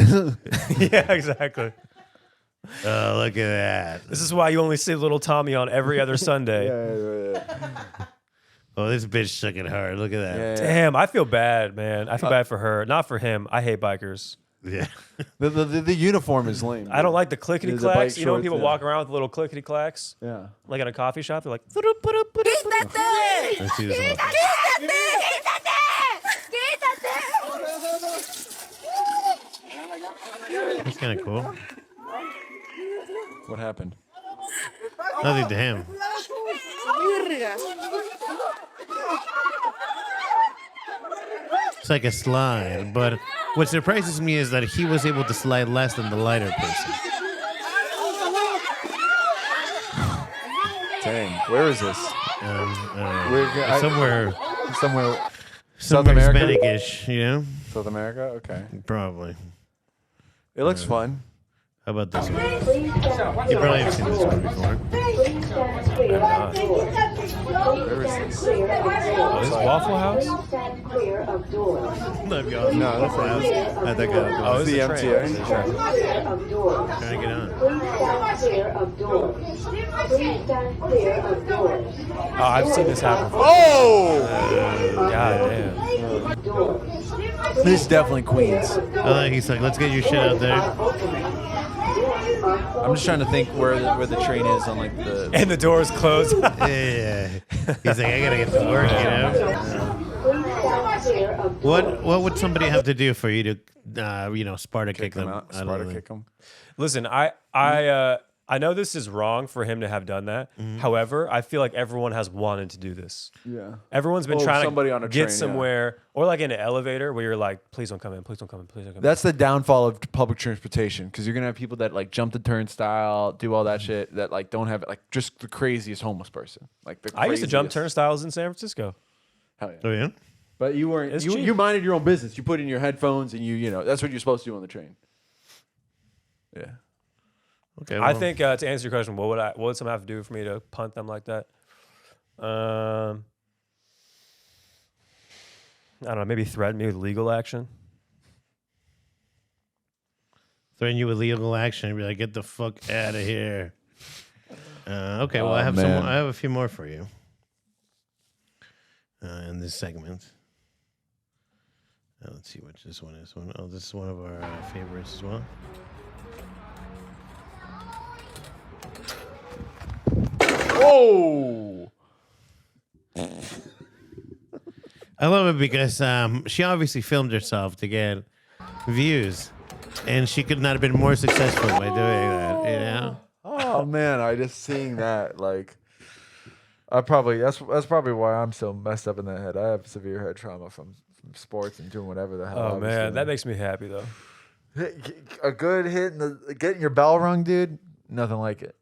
Yeah, exactly. Oh, look at that. This is why you only see little Tommy on every other Sunday. Oh, this bitch shook it hard. Look at that. Damn, I feel bad, man. I feel bad for her, not for him. I hate bikers. Yeah. The uniform is lame. I don't like the clickety The bike clacks. You know when shorts, people yeah. walk around with little clickety clacks, Yeah. like in a coffee shop. They're like, Let's see this one. That's kind of cool. What happened? Nothing to him. It's like a slide, but what surprises me is that he was able to slide less than the lighter person. Dang. Where is this? Somewhere South America? Hispanic-ish, you know? South America? Okay. Probably. It looks fun. How about this one? You probably have seen this one before. Where is this? "Oh, this is Waffle House." No, No, that's not. I think Oh, It's it's the a train. MTA. trying to get on. Oh, I've seen this happen before. Oh! God damn. This is definitely Queens. Oh, he's like, let's get your shit out there. I'm just trying to think where the train is on like the. And the door's closed. Yeah. He's like, I gotta get to work, you know? What would somebody have to do for you to, Sparta kick them out. out Sparta of the- kick them. Listen, I know this is wrong for him to have done that. However, I feel like everyone has wanted to do this. Yeah. Everyone's been Oh, trying somebody to on a get train, yeah. somewhere, or like in an elevator where you're like, please don't come in, please don't come in, please don't come in. That's the downfall of public transportation because you're gonna have people that like jump the turnstile, do all that shit that like don't have like just the craziest homeless person. Like the I used to jump craziest. turnstiles in San Francisco. Hell yeah. Oh, yeah? But you weren't. It's You, cheap. you minded your own business. You put in your headphones and you know that's what you're supposed to do on the train. Yeah. Okay. I think to answer your question, what would someone have to do for me to punt them like that? I don't know. Maybe threaten me with legal action. threaten you with legal action and be like, get the fuck out of here. Okay, well, Oh, I have man. I have a few more for you in this segment. Let's see which this one is. Oh, this is one of our favorites as well. Oh! I love it because she obviously filmed herself to get views, and she could not have been more successful by doing that. You know? Oh man, I just seeing that like, that's probably why I'm so messed up in the head. I have severe head trauma from sports and doing whatever the hell. I Oh was man, doing. that makes me happy though. A good hit in getting your bell rung, dude. Nothing like it.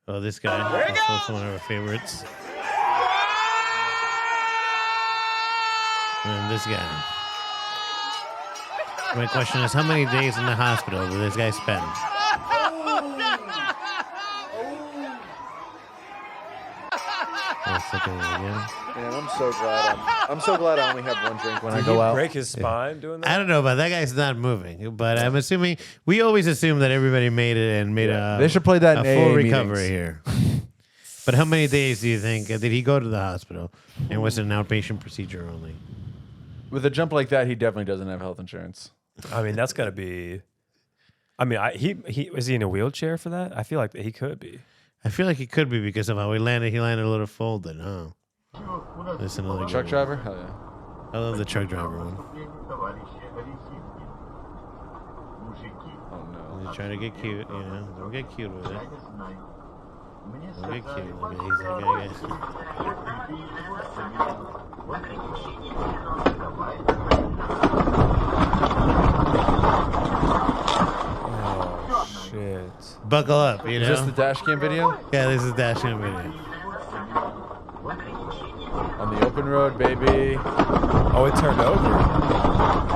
Oh, this guy. That's also one of our favorites. And this guy. My question is, how many days in the hospital did this guy spend? Let's look at it again. Man, I'm so glad I only have one drink when I Did go he out. break his spine doing that? I don't know, but that guy's not moving. But I'm assuming we always assume that everybody made it and made a They should play that a in full AA recovery meetings. here. But how many days do you think did he go to the hospital? And was it an outpatient procedure only? With a jump like that, he definitely doesn't have health insurance. I mean, that's gotta be. I mean, he was he in a wheelchair for that? I feel like he could be. I feel like he could be because of how he landed. He landed a little folded, huh? That's another good Truck one. driver? Hell yeah. I love the truck driver one. Oh no. He's trying to get cute, you know. Don't get cute with it. Don't get cute. Look at he's that guy. Oh shit! Buckle up, you Is know. this the dash cam video? Yeah, this is dash cam video. On the open road, baby. Oh, it turned over.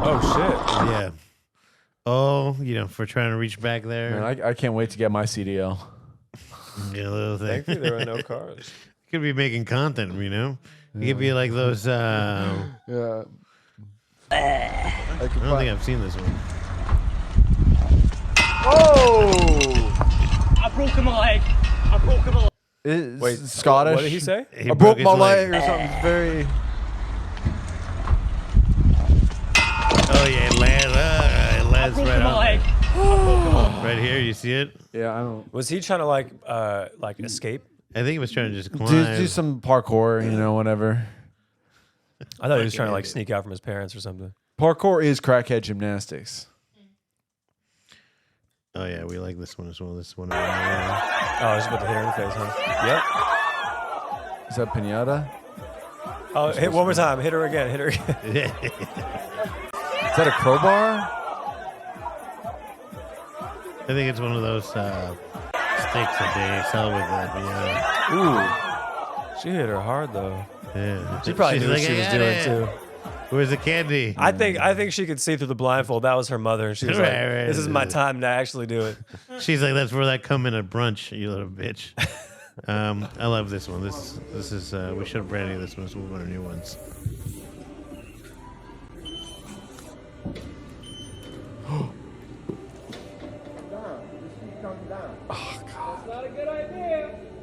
Oh shit! Yeah. Oh, you know, for trying to reach back there. Man, I can't wait to get my CDL. Get a little thing. Thankfully, there were no cars. Could be making content, you know. You could be like those. I Yeah. don't think I've seen this one. Oh! I broke my leg. It's Wait, Scottish. What did he say? He I broke his my leg or something. It's very. Oh yeah, it lands right on there. Right here, you see it? Yeah, I don't. Was he trying to like escape? I think he was trying to just climb. Do some parkour, you know, whatever. I thought he was trying to like sneak out from his parents or something. Parkour is crackhead gymnastics. Oh yeah, we like this one as well. This one. Oh, I was about to hit her in the face, huh? Yep. Is that pinata? Oh, hit one more time. Hit her again. Hit her again. Is that a crowbar? I think it's one of those sticks that they sell with that. Ooh. She hit her hard though. Yeah. She probably She's knew what like, she was "I got doing it." too. Where's the candy? I think she could see through the blindfold. That was her mother, and she was like, Right. "This is my time to actually do it." She's like, that's where that come in at brunch, you little bitch. I love this one. This is we should have branded this one. This was one of our new ones.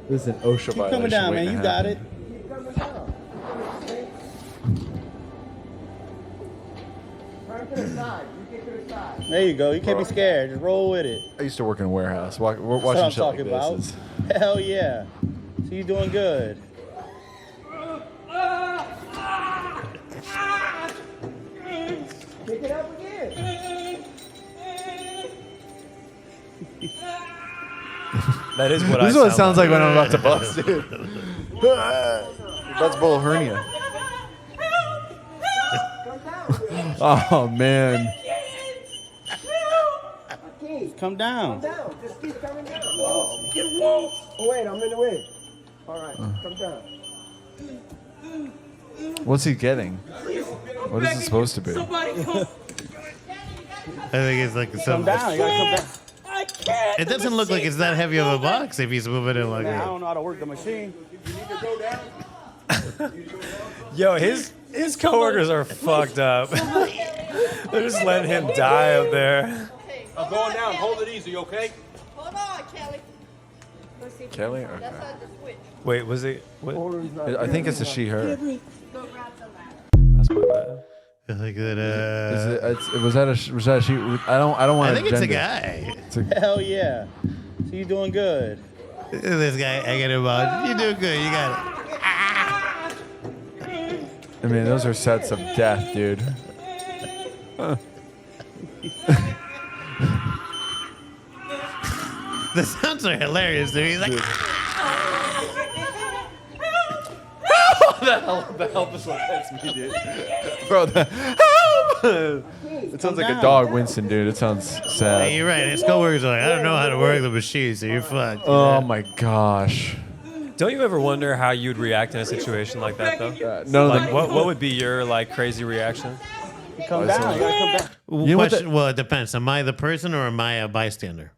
This is an OSHA violation. Coming down, waiting man. You to got happen. it. There you go. You can't be scared. Just roll with it. I used to work in a warehouse. We're That's watching what I'm shit like talking this. about. Hell yeah. So you doing good. Pick it up again. That is what This I is what it sound sounds like when I'm about to bust, dude. That's bull hernia. Oh man. Come down. Just keep coming down. Oh, wait, I'm in the way. All right, come down. What's he getting? What is it supposed to be? I think it's like Come some. down. You gotta come down. It doesn't look like it's that heavy of a box if he's moving it like Man, I that. don't know how to work the machine. Yo, his coworkers are fucked up. They're just letting him die up there. I'm going down. Hold it easy, okay? Hold on, Kelly. Kelly? Okay. That's not the switch. Wait, was it? What? I think it's a she, her. Go grab some ladder. That's my bad. I think that. Was that a she? I don't want I to think it's a guy. Hell yeah. So you doing good. This guy egging him on. You doing good. You got it. I mean, those are sets of death, dude. The sounds are hilarious, dude. He's like, the hell this one hits me, dude. Bro, it sounds like a dog, Winston, dude. It sounds sad. hey, you're right. His coworkers are like, I don't know how to work the machine, so you're fucked. Oh my gosh. Don't you ever wonder how you'd react in a situation like that, though? No, Like, what would be your like crazy reaction? Come down. You gotta come down. You know what Well, it depends. Am I the person or am I a bystander?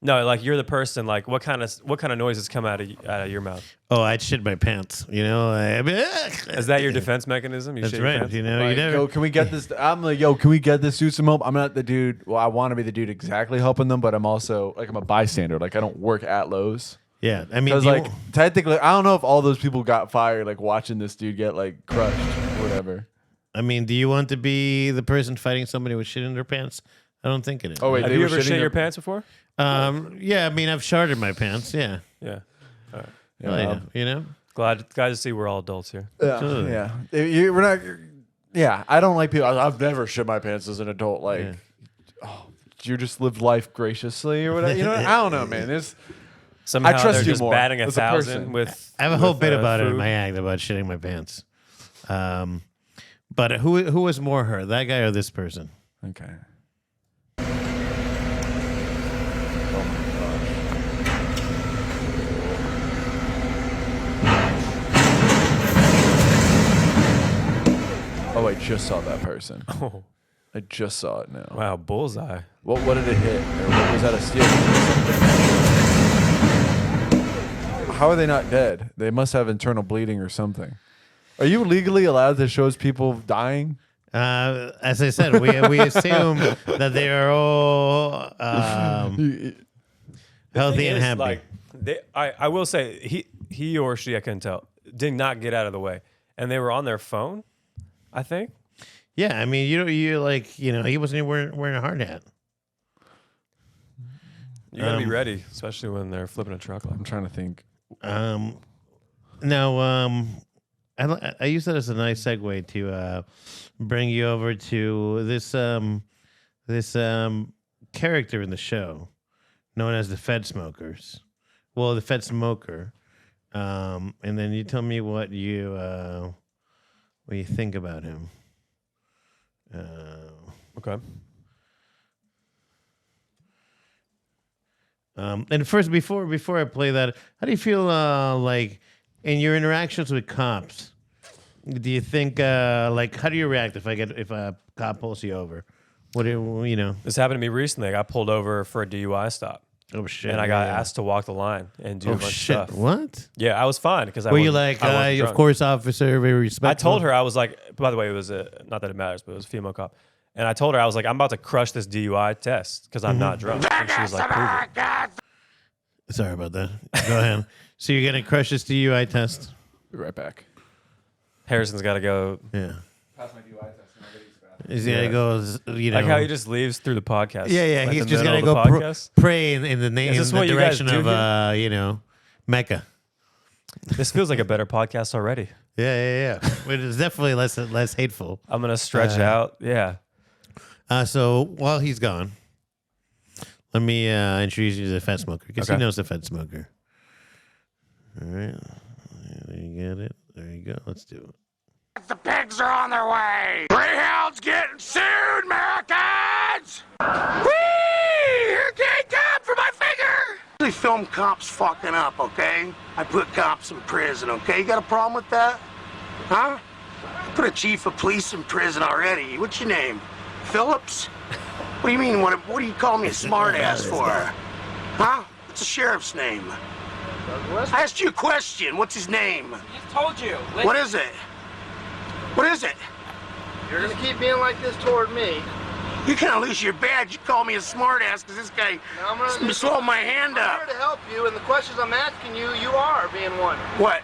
No, like you're the person. Like, what kind of noises come out of your mouth? Oh, I'd shit my pants. You know, Is that your defense mechanism? You That's shit your right. pants? You know, Like, you never. yo, can we get this? I'm like, yo, can we get this dude some help? I'm not the dude. Well, I want to be the dude exactly helping them, but I'm also like I'm a bystander. Like I don't work at Lowe's. Yeah, I mean, Because do you- like technically, I don't know if all those people got fired like watching this dude get like crushed or whatever. I mean, do you want to be the person fighting somebody with shit in their pants? I don't think it is. Oh wait, Have they you were ever shitting shit their- your pants before? Yeah, I mean, I've sharded my pants. Yeah, Yeah. yeah, you know. Glad to see we're all adults here. Absolutely. Yeah. We're not. Yeah, I don't like people. I've never shit my pants as an adult. Like, Yeah. oh, you just lived life graciously or whatever. You know, I don't know, man. It's Somehow I trust they're you just more batting as a 1,000 person. with. I have a whole with, bit about it in food. my act about shitting my pants. But who was more her, that guy or this person? okay. Oh, I just saw that person. Oh, I just saw it now. wow, bullseye. What did it hit? Or was that a steel? How are they not dead? They must have internal bleeding or something. Are you legally allowed to show people dying? As I said, we assume that they are all healthy Thing and is, happy. Like, I will say he or she, I couldn't tell, did not get out of the way, and they were on their phone, I think. Yeah, I mean, you like, he wasn't even wearing a hard hat. You gotta be ready, especially when they're flipping a truck. Like I'm trying to think. Now, I use that as a nice segue to bring you over to this character in the show known as the Fedsmokers. Well, the Fedsmoker. And then you tell me what you think about him. okay. And first, before I play that, how do you feel like in your interactions with cops? Do you think like how do you react if a cop pulls you over? What do you know? This happened to me recently. I got pulled over for a DUI stop. Oh shit! And I got asked to walk the line and do a bunch of stuff. What? Yeah, I was fine because I Were you wasn't- like, I wasn't of drunk. course, officer, very respectful? I told her, I was like, by the way, it was not that it matters, but it was a female cop. And I told her, I was like, I'm about to crush this DUI test because I'm not drunk. And she was like, prove it. Sorry about that. Go ahead. So you're gonna crush this DUI test? Be right back. Harrison's got to go. Yeah. Pass my DUI test. He's gonna go. Like how he just leaves through the podcast. Yeah. like He's the just middle gonna of the go podcast. pray in the name, Is this in the what you guys direction do of here? Mecca. This feels like a better podcast already. Yeah. But it's definitely less hateful. I'm going to stretch out. Yeah. So while he's gone, let me introduce you to the Fedsmoker because he Okay. knows the Fedsmoker. All right, there you get it. There you go. Let's do it. The pigs are on their way. Greyhound's getting sued, Americans! Whee! Hurricane come for my finger! They film cops fucking up, okay? I put cops in prison, okay? You got a problem with that? Huh? I put a chief of police in prison already. What's your name? Phillips? What do you mean? What do you call me a smart ass for? Huh? What's the sheriff's name? I asked you a question. What's his name? I just told you. What is it? What is it? You're gonna keep being like this toward me. You can't lose your badge. You call me a smartass because this guy swallowed my hand up. I'm here to help you, and the questions I'm asking you, you are being one. What?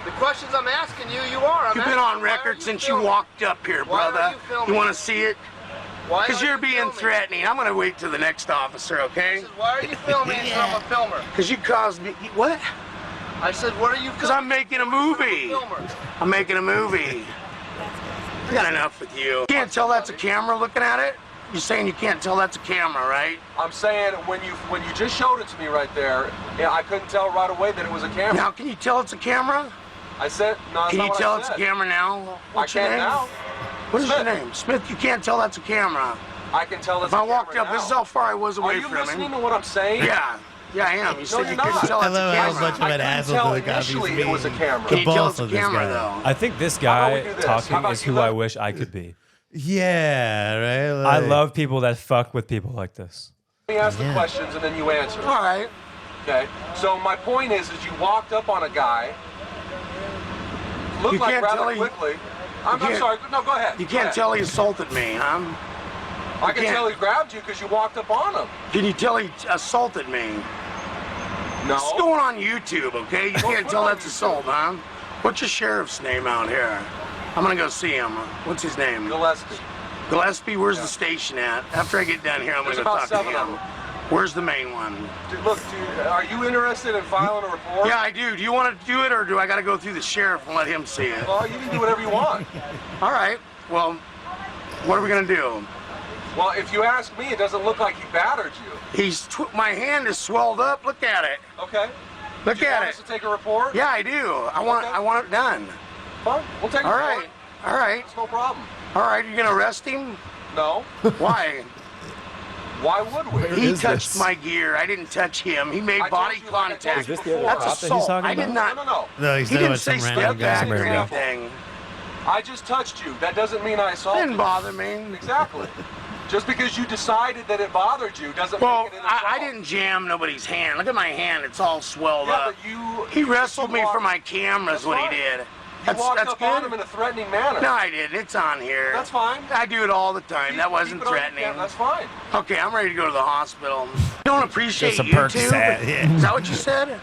The questions I'm asking you, you are. You've been on record since you walked up here, brother. You want to see it? Because you're being threatening. I'm going to wait till the next officer, okay? Why are you filming if I'm a filmer? Because you caused me... What? I said, what are you filming? Because I'm making a movie. I'm making a movie. I got enough with you. You can't tell that's a camera looking at it? You're saying you can't tell that's a camera, right? I'm saying when you just showed it to me right there, yeah, I couldn't tell right away that it was a camera. Now, can you tell it's a camera? I said, no, that's can not you what tell I it's said. a camera now? What's I your can name? now. What is your name? Smith, you can't tell that's a camera. I can tell that's if a I walked camera up, this now. is how far I was away Are you from him. listening to what I'm saying? Yeah. Yeah, I am. You No, said you're you couldn't not. tell I it's a love how camera. much of an asshole to the cops initially he's it was a being. camera. Can you tell balls it's a of this camera, guy. though? I think this How about we guy do this? How talking about is you who I let- wish I could be. Yeah, right. I Like- love people that fuck with people like this. Let me ask the questions and then you answer. All right. Okay. So my point is you walked up on a guy, looked You like can't rather tell he- quickly. I'm can't- sorry. No, go ahead. You Go can't ahead. tell he assaulted me, huh? I can can't- tell he grabbed you because you walked up on him. Can you tell he assaulted me? No. It's going on YouTube, okay? You can't put tell it on that's assault, huh? What's your sheriff's name out here? I'm gonna go see him. What's his name? Gillespie. Gillespie, where's the station at? After I get done here, I'm There's gonna go about talk to 7 of him. them. Where's the main one? Dude, look, dude, are you interested in filing a report? Yeah, I do. Do you want to do it, or do I gotta go through the sheriff and let him see it? Well, you can do whatever you want. All right. Well, what are we gonna do? Well, if you ask me, it doesn't look like he battered you. My hand is swelled up. Look at it. Okay. Look Do you at want it. us to take a report? Yeah, I do. I want it done. Fine. We'll take a All report. right. All right. It's no problem. All right. You're gonna arrest him? No. Why? Why would we? He touched my gear. I didn't touch him. He made I body told you, like I told contact. you before. That's cop that he's assault. talking I did about? not. No. No, he's He talking didn't about say some step random back guy. or Some random guy. anything. I just touched you. That doesn't mean I assaulted Didn't you. bother me. Exactly. Just because you decided that it bothered you doesn't Well, make it an assault. I didn't jam nobody's hand. Look at my hand. It's all swelled Yeah, up. but you... He wrestled you me for walked- my camera is That's what he fine. did. You That's walked up on him good. in a threatening manner. No, I didn't. It's on here. That's fine. I do it all the time. That wasn't Keep it on your threatening. camera. That's fine. Okay, I'm ready to go to the hospital. Don't appreciate Just a YouTube? Percocet, yeah. Is that what you said?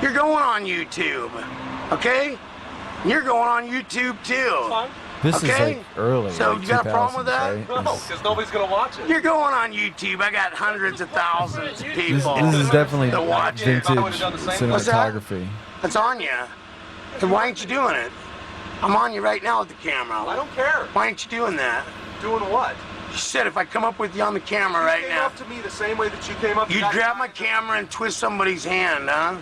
You're going on YouTube, okay? You're going on YouTube too. Fine. This is Okay. like early. So like you got a problem with 2000s, that? right? No, because nobody's going to watch it. You're going on YouTube. I got hundreds of thousands of This, people this is definitely that watch it. vintage I would've done the same. What's that? cinematography. It's on you. And why ain't you doing it? I'm on you right now with the camera. I don't care. Why ain't you doing that? Doing what? You said if I come up with you on the camera right You came now, up to me the same way that you came up to you'd that grab guy. my camera and twist somebody's hand, huh?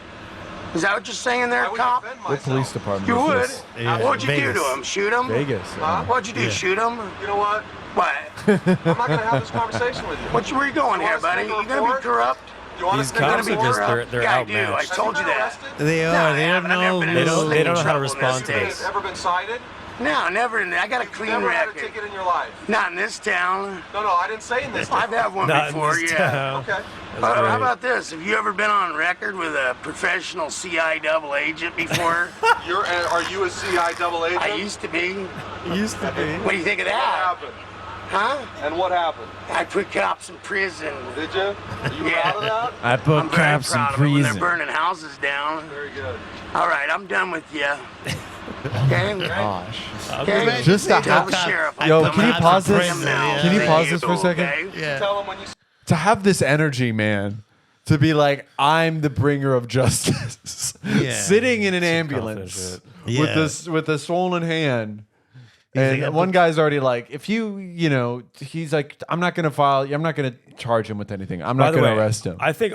Is that what you're saying there, I would cop? defend What myself. police department You is would. this? Yeah, What'd you Vegas. do to him? Shoot him? Vegas. Huh? What'd you do? Yeah. Shoot him? You know what? What? I'm not going to have this conversation with you. Where you going You here, want us to buddy? make a You gonna be report? corrupt? You want These us to make a cops are report? just they're yeah, I out do. now. I told you Have been that. arrested? They No, are. I They don't haven't. I've never know. been in They don't- any they don't know how to trouble in respond this to state. this. Ever been cited? No, never. I got a You've clean never had a record. ticket in your life? Not in this town. No, I didn't say in this I've town. had one Not in before, this yeah. town. Okay. How great. about this? Have you ever been on record with a professional CI double agent before? Are you a CI double agent? I used to be. Used to be. What do you think of What that? happened? Huh? And what happened? I put cops in prison. Did you? Are you Yeah. proud of that? I I'm put very cops in proud of it when they're prison. burning houses down. Very good. All right, I'm done with you. Okay? Gosh. Okay? Just to Tell have, the sheriff. I'm yo, coming can you out pause to this? him now. Can you Thank pause this for a second? okay? Yeah. Tell him when you... To have this energy, man, to be like, I'm the bringer of justice, Yeah. sitting in an confident ambulance shit. with a swollen hand. like, And one guy's already like, if he's like, I'm not gonna charge him with anything. I'm By not the gonna way, arrest him. I think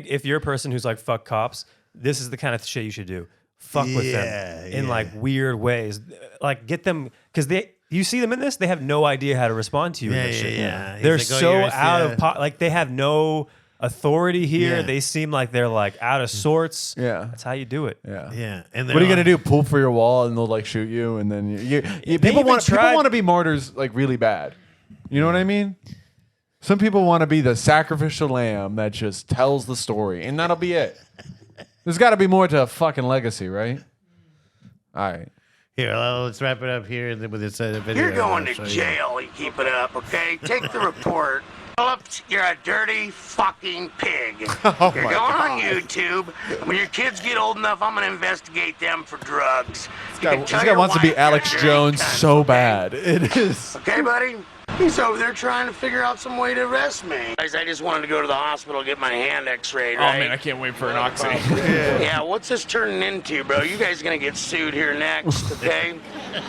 if you're a person who's like fuck cops, this is the kind of shit you should do. Fuck with them in like weird ways. Like get them because you see them in this, they have no idea how to respond to you. in this shit. yeah. They're He's like, oh, so you're- out yeah. of like they have no authority here. Yeah. They seem like they're like out of sorts. Yeah. That's how you do it. Yeah. Yeah. And What are you gonna do? Pull for your wall and they'll like shoot you, and then people even want tried- to be martyrs like really bad. You know what I mean? Some people want to be the sacrificial lamb that just tells the story, and that'll be it. There's got to be more to a fucking legacy, right? All right. Here, let's wrap it up here with this video. You're going to jail. You keep it up, okay? Take the report. Phillips, you're a dirty fucking pig. You're going on YouTube. And when your kids get old enough, I'm going to investigate them for drugs. This guy wants to be Alex Jones so bad. It is. Okay, buddy? He's over there trying to figure out some way to arrest me. Guys, I just wanted to go to the hospital get my hand x-rayed, right? Oh, man, I can't wait for an oxy. Yeah, what's this turning into, bro? You guys gonna get sued here next, okay?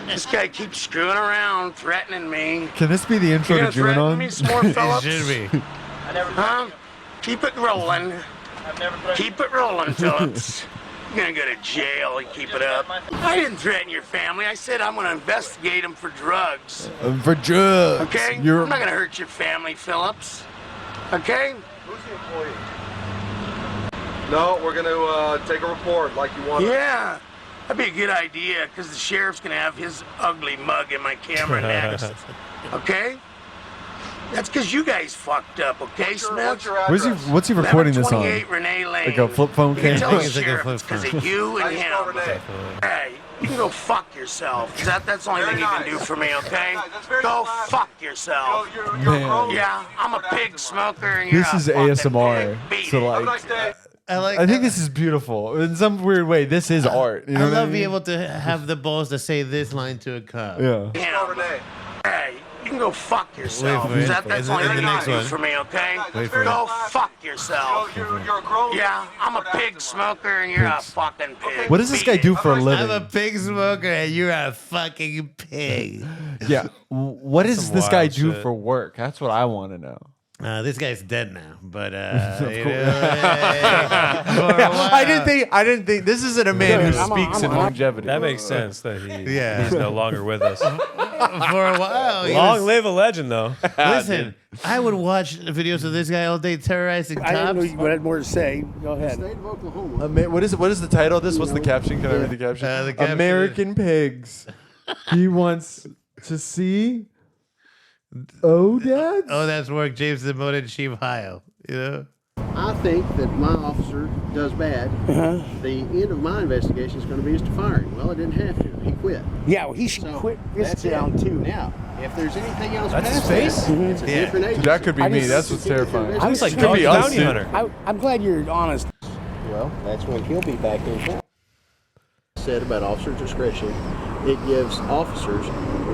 This guy keeps screwing around, threatening me. Can this be the intro to threaten Junon? me some more, Phillips? It should be. Huh? Keep it rolling. Keep it rolling, Phillips. You're gonna go to jail and keep it up. I didn't threaten your family. I said I'm gonna investigate them for drugs. For drugs. Okay? I'm not gonna hurt your family, Phillips. Okay? Who's the employee? No, we're gonna take a report like you wanted. Yeah. That'd be a good idea, because the sheriff's gonna have his ugly mug in my camera next. Okay? That's because you guys fucked up, okay, Smith? What's he recording this on? 1128 Renee Lane. Like a flip phone You can cam? tell the sheriff it's because of you and him. Hey, you can go fuck yourself. That's the only thing you can do for me, okay? Go fuck yourself. Man. Yeah, I'm a pig smoker and you're This a is fucking ASMR. pig. Beat So it. like, I think this is beautiful. In some weird way, this is art. You know I what love mean? being able to have the balls to say this line to a cop. Yeah. Hey, you can go fuck yourself. Wait. That's the only thing you can do for me, okay? Wait for Go fuck yourself. You're a grown. Yeah, I'm a pig smoker and you're a fucking pig. What does this guy do for a I'm living? a pig smoker and you're a fucking pig. Yeah. What does some this guy wild do shit. for work? That's what I want to know. This guy's dead now, but you course. know, for a while- I didn't think this isn't a man who speaks in longevity. That makes sense that he's no longer with us. for a while. he Long was- live a legend, though. Listen, I would watch videos of this guy all day terrorizing I didn't know cops. you had more to say. Go ahead. State of Oklahoma. What is it? What is the title of this? What's the caption? Can I read the caption? The caption American pigs. He wants to see Dads. Oh, that's work. James demoted Chief Ohio. You know. I think that my officer does bad. The end of my investigation is going to be is to fire him. Well, I didn't have to. He quit. Yeah, well, he should So quit this that's down it. too. Now, if there's anything else That's his past face? that, it's a Yeah. different agency. That could be I me. just- That's what's terrifying. I was like Could Dog be us, Bounty dude. Hunter. I'm glad you're honest. Well, that's when he'll be back in court. Said about officer discretion, it gives officers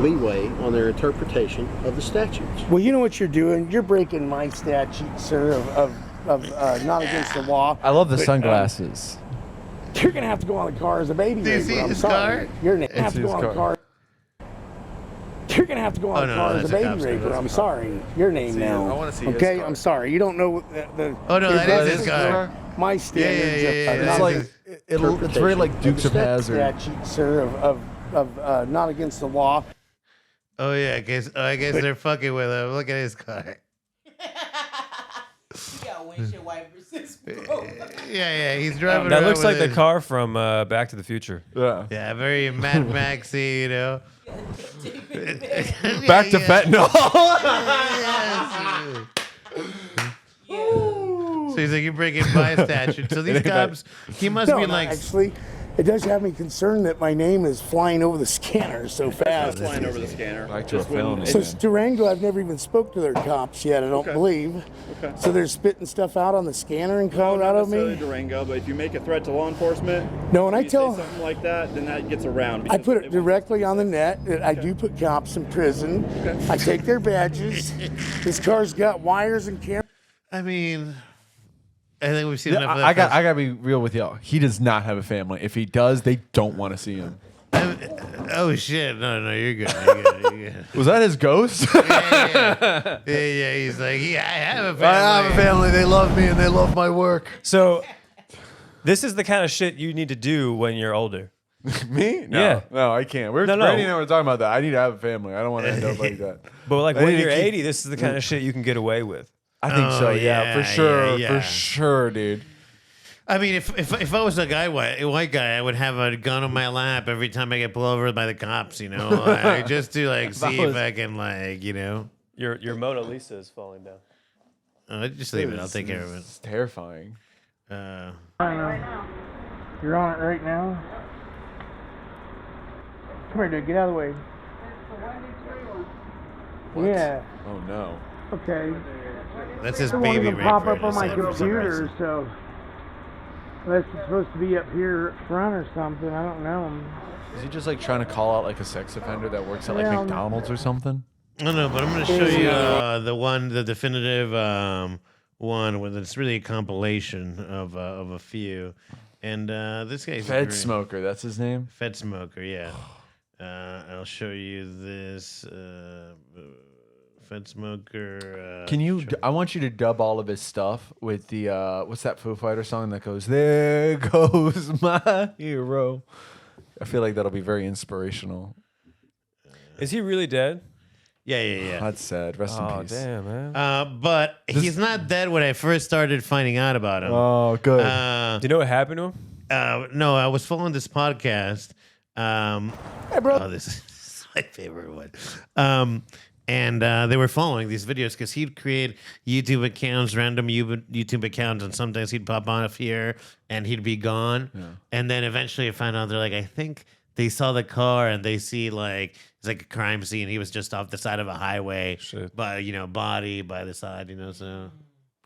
leeway on their interpretation of the statutes. Well, you know what you're doing? You're breaking my statute, sir, of not against the law. I love the But, sunglasses. You're going to have to go on the car as a baby Do you raper. see I'm his sorry. car? You're going to have It's to go his on the car. car. You're going to have to go on Oh, the no, car as a that's a baby cop's car, raper. that's I'm a sorry. Your name now. I wanna see his Okay, car. I'm sorry. You don't know the Oh no, that is his car. my standards. yeah, of- yeah. of It's not like against it's very like Dukes of Hazzard. statute, sir, of not against the law. Oh yeah, I guess they're fucking with him. Look at his car. Yeah, he's driving. That around looks with like the his- car from Back to the Future. Yeah. Yeah, very Mad Maxy, you know. Back to fentanyl. So he's like, you're breaking my statute. So these cops, he must No, be no, like, actually, it does have me concerned that my name is flying over the scanner so fast. Flying over the scanner. Back to a felony. So Durango, I've never even spoke to their cops yet. I don't believe. Okay. So they're spitting stuff out on the scanner in Not Colorado of necessarily me. Durango, but if you make a threat to law enforcement, No, and I you say tell, something like that, then that gets around. I because put it won't- directly on the net. I do put cops in prison. I take their badges. This car's got wires and cameras. I mean, I think we've seen enough of that. I gotta be real with y'all. He does not have a family. If he does, they don't want to see him. Oh shit! No, you're good. You're good. You're good. Was that his ghost? Yeah. He's like, yeah, I have a family. I have a family. They love me and they love my work. So, this is the kind of shit you need to do when you're older. Me? No, Yeah. no, I can't. No. Randy and I were talking about that. I need to have a family. I don't want to end up like that. But like I when need to you're keep- 80, this is the kind of shit you can get away with. I think so. Oh, Yeah, for yeah, sure. yeah. For sure, dude. I mean, if I was a white guy, I would have a gun on my lap every time I get pulled over by the cops. You know, like, just to like see if I can like, you know. Your Mona Lisa is falling down. Just leave it. I'll take care of it. It's terrifying. You're on it right now. Come here, dude. Get out of the way. What? Yeah. Oh no. Okay. That's his The one baby doesn't raper. pop up on it my said for some computer, reason. so unless it's supposed to be up here up front or something. I don't know. Is he just like trying to call out like a sex offender that works at like Yeah. McDonald's or something? I don't know, but I'm going to show you the definitive one where it's really a compilation of a few. And this guy's Fedsmoker, that's his name? Fedsmoker, yeah. I'll show you this Fedsmoker. Can you? I want you to dub all of his stuff with the what's that Foo Fighter song that goes "There goes my hero." I feel like that'll be very inspirational. Is he really dead? Yeah. That's sad. Rest in peace. Damn, man. But he's not dead when I first started finding out about him. Oh, good. Do you know what happened to him? No, I was following this podcast. Hey, bro. Oh, this is my favorite one. And they were following these videos because he'd create YouTube accounts, random YouTube accounts, and sometimes he'd pop on up here and he'd be gone. Yeah. And then eventually I found out they're like, I think they saw the car and they see like it's like a crime scene. He was just off the side of a highway, by body by the side, so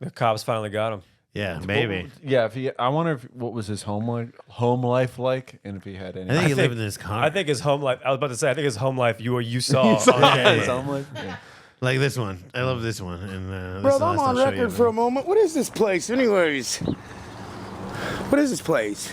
The cops finally got him. yeah, maybe. Yeah, I wonder what was his home life like, and if he had any. I think he lived in his car. I think his home life. I was about to say. I think his home life. You saw. You saw on camera. his home life. Yeah. Like this one. I love this one. And Bro, this I'm on record for a moment. What is this place, anyways? What is this place?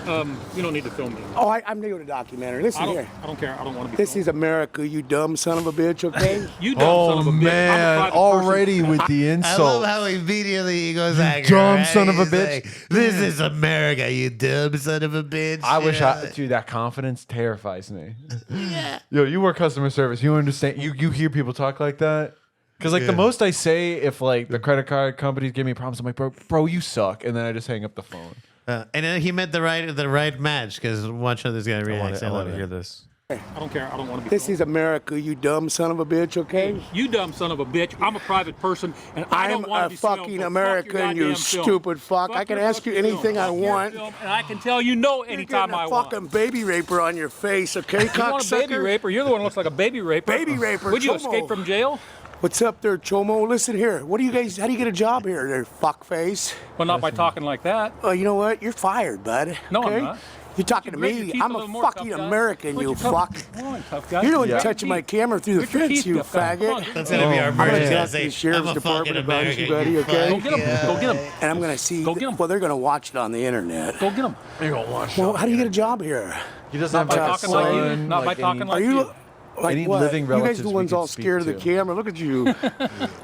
You don't need to film me. Oh, I'm doing a documentary. Listen here. I don't care. I don't want to be This filmed. is America, you dumb son of a bitch, okay? You dumb son of a bitch. I'm a Man, private already person. with the I insult. love how immediately he goes, dumb son of a bitch. Like, this is America, you dumb son of a bitch. I wish dude, that confidence terrifies me. Yeah. Yo, you work customer service. You understand? You hear people talk like that? Because like the most I say, if like the credit card companies give me problems, I'm like, bro, you suck, and then I just hang up the phone. And then he met the right match because watch how this guy reacts. I want to hear this. I don't care. I don't want to be This filmed. is America, you dumb son of a bitch, okay? You dumb son of a bitch. I'm a private person, and I I'm don't want to a be filmed, fucking so fuck American, your you goddamn film. stupid fuck. I Fuck can your ask you fucking anything film. I Fuck your want. film, and I can tell you no anytime You're I getting a want. fucking baby raper on your face, okay, You want a baby cocksucker? raper? You're the one who looks like a baby raper. Baby raper, Would you Chomo. escape from jail? What's up there, Chomo? Listen here. What do you guys, how do you get a job here, there, fuckface? Well, not by talking like that. Oh, you know what? You're fired, bud. No, I'm okay? not. You're talking to Grit your me. teeth I'm a a little more, fucking tough guy. American, Put you your tough- fuck. Come on, tough guy. You're the one Yeah. touching my camera through the Grit your fence, teeth, you tough guy. Come on, faggot. That's gonna be our I'm gonna merchandise. talk to the sheriff's I'm a department fucking about you, American, buddy, you okay? Go get him. Go get him. And I'm gonna see. Go get 'em. Well, they're gonna watch it on the internet. Go get him. You're gonna watch. Well, how do you get a job here? He doesn't Not by have like a talking like you. son, Not by like talking any- like Are you? you. Like Any what? living You guys relatives the we ones could all speak scared of the to. camera. Look at you.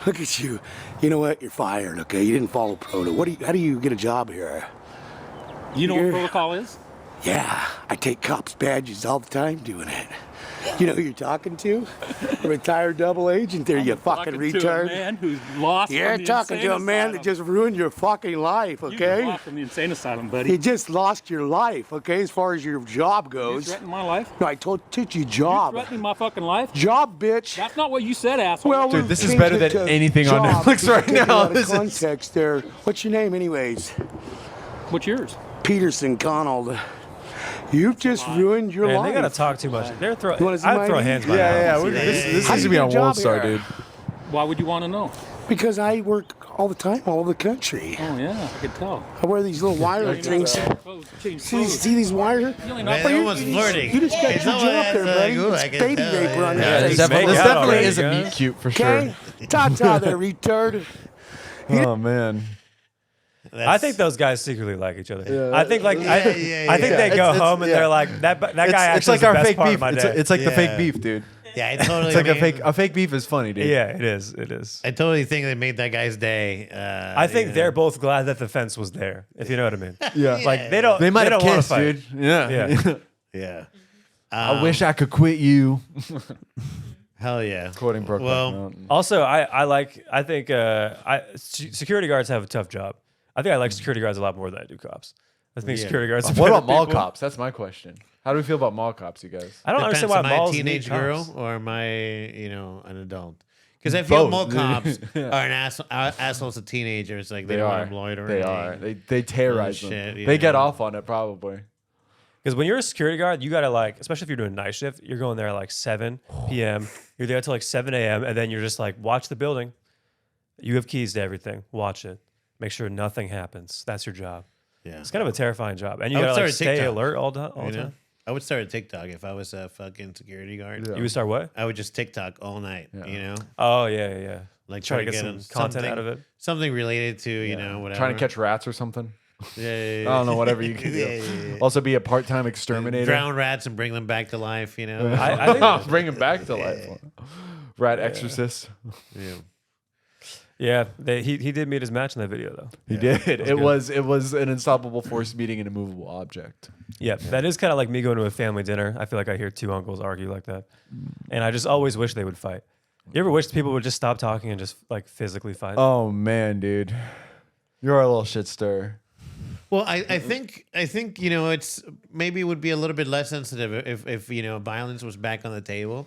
Look at you. You know what? You're fired. Okay, you didn't follow proto. How do you get a job here? You know what protocol is? Yeah, I take cops' badges all the time doing it. You know who you're talking to? A retired double agent there, you fucking Talking to a retard. man who's lost You're from the talking to a insane man asylum. that just ruined your fucking life, You okay? lost from the insane asylum, buddy. You just lost your life, okay, as far as your job You goes. threatening my life? No, I told you You job. threatening my fucking life? Job, bitch. That's not what you said, asshole. Well, Dude, we'll this is change better it than to anything on job Netflix because right you take now. A lot of This is- context there. What's your name, anyways? What's yours? Peterson Connell. You've just ruined your Man, life. they gotta talk too much. They're You wanna see I'd my throw ID? hands by now. Yeah. See that? This How needs do to be you on get a World job Star, here? dude. Why would you want to know? Because I work all the time, all over the country. Oh, yeah, I could tell. I wear these little wire things. See these wire? Man, they're almost flirting. You just got It's your almost job there, like, buddy. ooh, I It's can baby tell, raper on your yeah. face. This This out definitely already, is a guys. meat cute for Okay? sure. Ta-ta there, retard. Oh man. I think those guys secretly like each other. Yeah. I think I think they go It's- home and yeah. they're like that guy. It's Actually like is our the best fake part beef. of my It's, day. it's like the Yeah. fake beef, dude. Yeah, I totally. It's like made- a fake beef is funny, dude. Yeah, it is. It is. I totally think they made that guy's day. I think yeah. they're both glad that the fence was there. If you know what I mean. Yeah. Like they don't. They might have don't wanna kissed, fight. dude. Yeah. Yeah. Yeah. I wish I could quit you. Hell yeah. Quoting Brokeback Well, Mountain. Also, I think security guards have a tough job. I think I like security guards a lot more than I do cops. I think Yeah. security guards. Are What better about mall people. cops? That's my question. How do we feel about mall cops, you guys? I don't Depends, understand why am I a malls teenage need girl cops. or am I, an adult? Because I feel Both. mall cops Yeah. are assholes to teenagers. Like they, They don't are. want them loitering. They are. They terrorize them. Shit, They yeah. get off on it probably. Because when you're a security guard, you gotta like, especially if you're doing night shift, you're going there at like 7 p.m. You're there till like 7 a.m. and then you're just like, watch the building. You have keys to everything. Watch it. Make sure nothing happens. That's your job. Yeah. It's kind of a terrifying job, and you I would gotta like start a stay TikTok, alert all the you know? time. I would start a TikTok if I was a fucking security guard. You would start what? I would just TikTok all night. You know. Oh yeah. Like try to get them some content something- out of it. Something related to you know whatever. Trying to catch rats or something. Yeah. I don't know, whatever you can do. Yeah. Also, be a part-time exterminator. Drown rats and bring them back to life. You know. I think Bring him back to life. Rat exorcist. Yeah. Yeah, he did meet his match in that video though. He did. It was an unstoppable force meeting an immovable object. Yeah, that is kind of like me going to a family dinner. I feel like I hear two uncles argue like that, and I just always wish they would fight. You ever wish people would just stop talking and just like physically fight? Oh man, dude, you're a little shit stir. Well, I think you know it's maybe it would be a little bit less sensitive if you know violence was back on the table,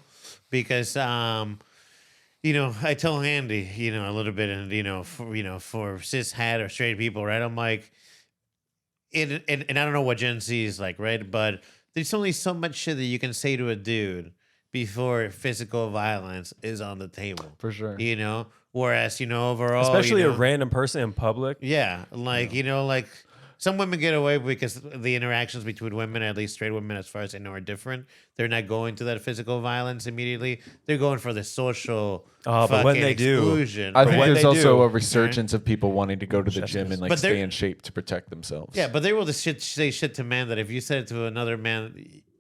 because you know I tell Andy you know a little bit and for cis het or straight people, right? I'm like, and I don't know what Gen Z is like, right? But there's only so much shit that you can say to a dude before physical violence is on the table, For sure. you know. Whereas you know overall, Especially you know, a random person in public. yeah, like you know, like some women get away because the interactions between women, at least straight women, as far as I know, are different. They're not going to that physical violence immediately. They're going for the social. But when fucking they do, exclusion, I think when there's they also do, a resurgence of people wanting to go to the gym and like But they're- stay in shape to protect themselves. yeah, but they will say shit to men that if you said it to another man,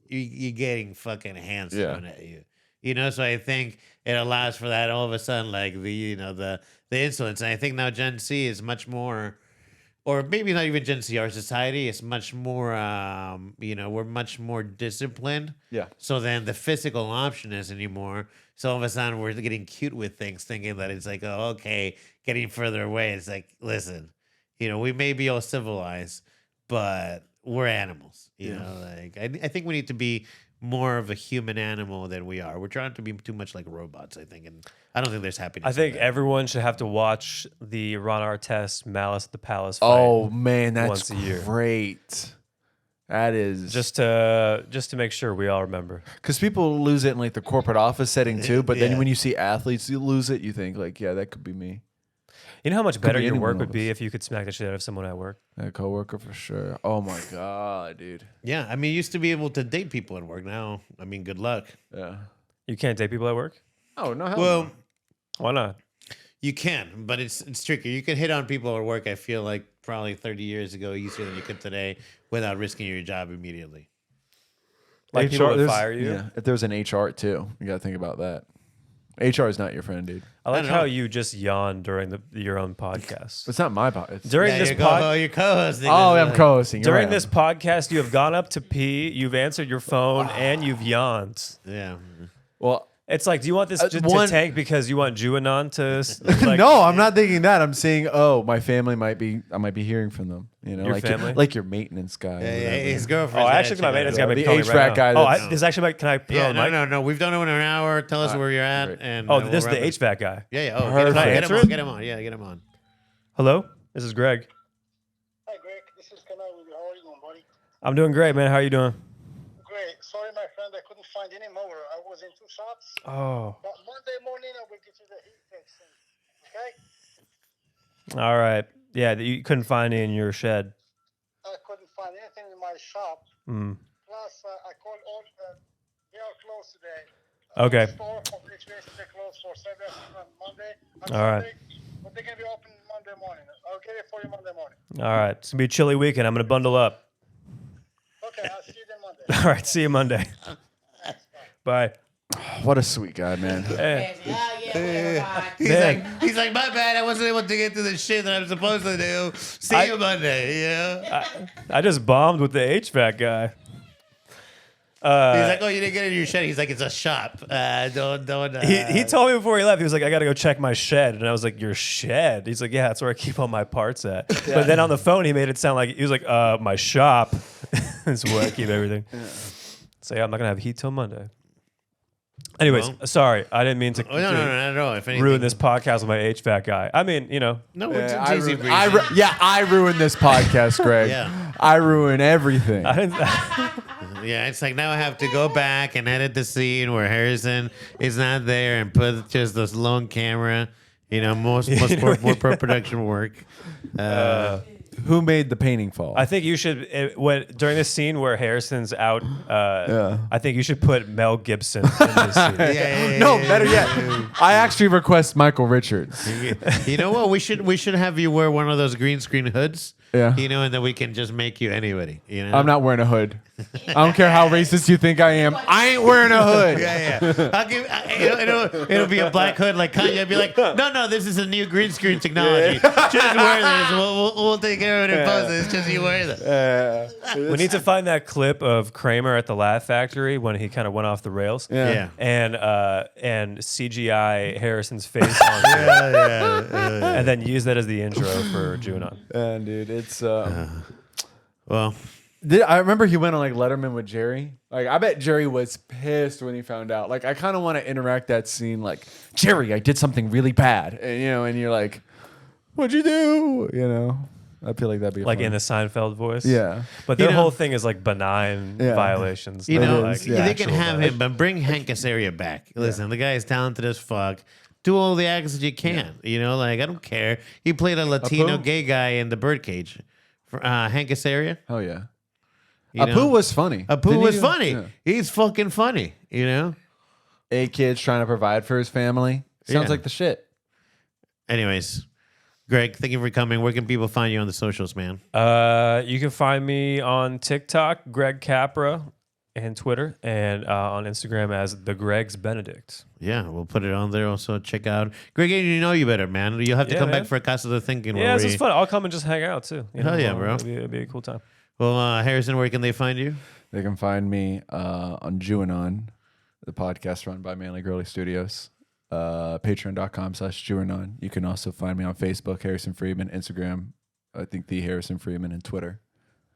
you're getting fucking hands thrown at you. You know, so I think it allows for that all of a sudden, like the insolence. And I think now Gen Z is much more, or maybe not even Gen Z, our society is much more, we're much more disciplined. Yeah. So then the physical option isn't anymore. So all of a sudden we're getting cute with things, thinking that it's like, oh, okay, getting further away. It's like, listen, you know, we may be all civilized, but we're animals. You know, like I think we need to be more of a human animal than we are. We're trying to be too much like robots, I think, and I don't think there's happiness. I think in that. everyone should have to watch the Ron Artest Malice at the Palace fight. Oh man, that's once a year. great. That is Just to make sure we all remember. because people lose it in like the corporate office setting too. But Yeah. then when you see athletes you lose it, you think like, yeah, that could be me. You know how much better be your any work one would of be us. if you could smack the shit out of someone at work. A coworker for sure. Oh my god, dude. Yeah, I mean, you used to be able to date people at work. Now, I mean, good luck. Yeah. You can't date people at work? Oh no. Hell Well, no. Why not? you can, but it's tricky. You can hit on people at work. I feel like probably 30 years ago easier than you could today without risking your job immediately. Like people would there's- fire you? Yeah. If there's an HR too, you gotta think about that. HR is not your friend, dude. I like don't how know. you just yawned during your own podcast. It's not my podcast. During Yeah, this you're pod, you're co-hosting. Oh, this, I'm co-hosting. You're during right. this podcast, you have gone up to pee, you've answered your phone, and you've yawned. Yeah. Well, It's like, do you want this to one- tank because you want Juanon to? Like, no, I'm not thinking that. I'm saying, oh, my family I might be hearing from them. You know, Your like family? like your maintenance guy. or Yeah, whatever. his girlfriend. Oh, actually, my maintenance guy might be The calling me HVAC right now. guy Oh, that's- this actually, can I put Yeah, on mic? no. We've done it in an hour. Tell us where you're at. great. And Oh, we'll this is the wrap it. HVAC guy. Yeah. Oh, Perfect. get him Answer on. him? Get him on. Yeah, get him on. Hello, this is Greg. Hi, Greg. This is Kanai. How are you doing, buddy? I'm doing great, man. How are you doing? Great. Sorry, my friend, I couldn't find any mower. I was in two shops. Oh, But Monday morning, I will get you the heat fixing. Okay? all right. Yeah, you couldn't find any in your shed. I couldn't find anything in my shop. Mm. Plus, I called all. They are closed today. Okay. The store for HVAC, they're closed for service on Monday. All right. But they're going to be open Monday morning. I'll get it for you Monday morning. All right. It's gonna be a chilly weekend. I'm gonna bundle up. Okay, I'll see you then Monday. All right. See you Monday. Bye. What a sweet guy, man. Hey. He's like, my bad. I wasn't able to get to the shit that I'm supposed to do. See you Monday. You know? I just bombed with the HVAC guy. He's like, oh, you didn't get it in your shed. He's like, it's a shop. Don't. He told me before he left, he was like, I got to go check my shed. And I was like, your shed? He's like, yeah, that's where I keep all my parts at. But then on the phone, he made it sound like, he was like, my shop is where I keep everything. So yeah, I'm not going to have heat till Monday. Anyways, Well. sorry. I didn't mean to, Oh, no, not at all. If anything, ruin this podcast with my HVAC guy. I mean, you know. No, it's I easy ruined this podcast, Greg. Yeah. I ruin everything. I didn't. Yeah, it's like now I have to go back and edit the scene where Harrison is not there and put just this lone camera. You know, more production work. Who made the painting fall? I think you should during this scene where Harrison's out. I think you should put Mel Gibson in this scene. No, better yet, I actually request Michael Richards. You know what? We should have you wear one of those green screen hoods. Yeah. You know, and then we can just make you anybody. You know. I'm not wearing a hood. I don't care how racist you think I am. I ain't wearing a hood. Yeah. I'll give. It'll be a black hood like Kanye. I'll be like, no, this is a new green screen technology. Just wear this. We'll take care of it in post. It's just you wear this. We need to find that clip of Kramer at the Laugh Factory when he kind of went off the rails. Yeah. And CGI Harrison's face on it. And then use that as the intro for Junon. And dude, it's well. I remember he went on like Letterman with Jerry. Like, I bet Jerry was pissed when he found out. Like, I kind of want to interact that scene. Like, Jerry, I did something really bad, and and you're like, "What'd you do?" You know, I feel like that'd be like fun. in the Seinfeld voice. Yeah, but their whole thing is like benign violations. You know, like they can have him, but bring Hank Azaria back. Listen, the guy is talented as fuck. Do all the acts that you can. You know, like I don't care. He played a Latino gay guy in The Birdcage. Hank Azaria. Oh yeah. You Apu know? was funny. Apu was funny. Yeah. He's fucking funny, you know? 8 kids trying to provide for his family. Sounds like the shit. Anyways, Greg, thank you for coming. Where can people find you on the socials, man? You can find me on TikTok, Greg Capra, and Twitter, and on Instagram as the Greg's Benedict. Yeah, we'll put it on there. Also, check out Greg. You know you better, man. You'll have to come back for a Casa de Thinking. Yeah, this is fun. I'll come and just hang out too. Hell yeah, bro. It'd be a cool time. Well, Harrison, where can they find you? They can find me on Juanon, the podcast run by Manly Girly Studios. Patreon.com/Juanon. You can also find me on Facebook, Harrison Friedman, Instagram, I think the Harrison Friedman, and Twitter.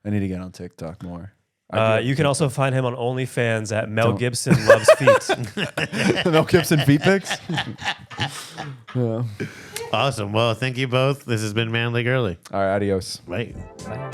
I need to get on TikTok more. You can also find him on OnlyFans at Mel Gibson Loves Feet. Mel Gibson feet pics? Yeah. Awesome. Well, thank you both. This has been Manly Girly. All right, adios. Bye. Bye.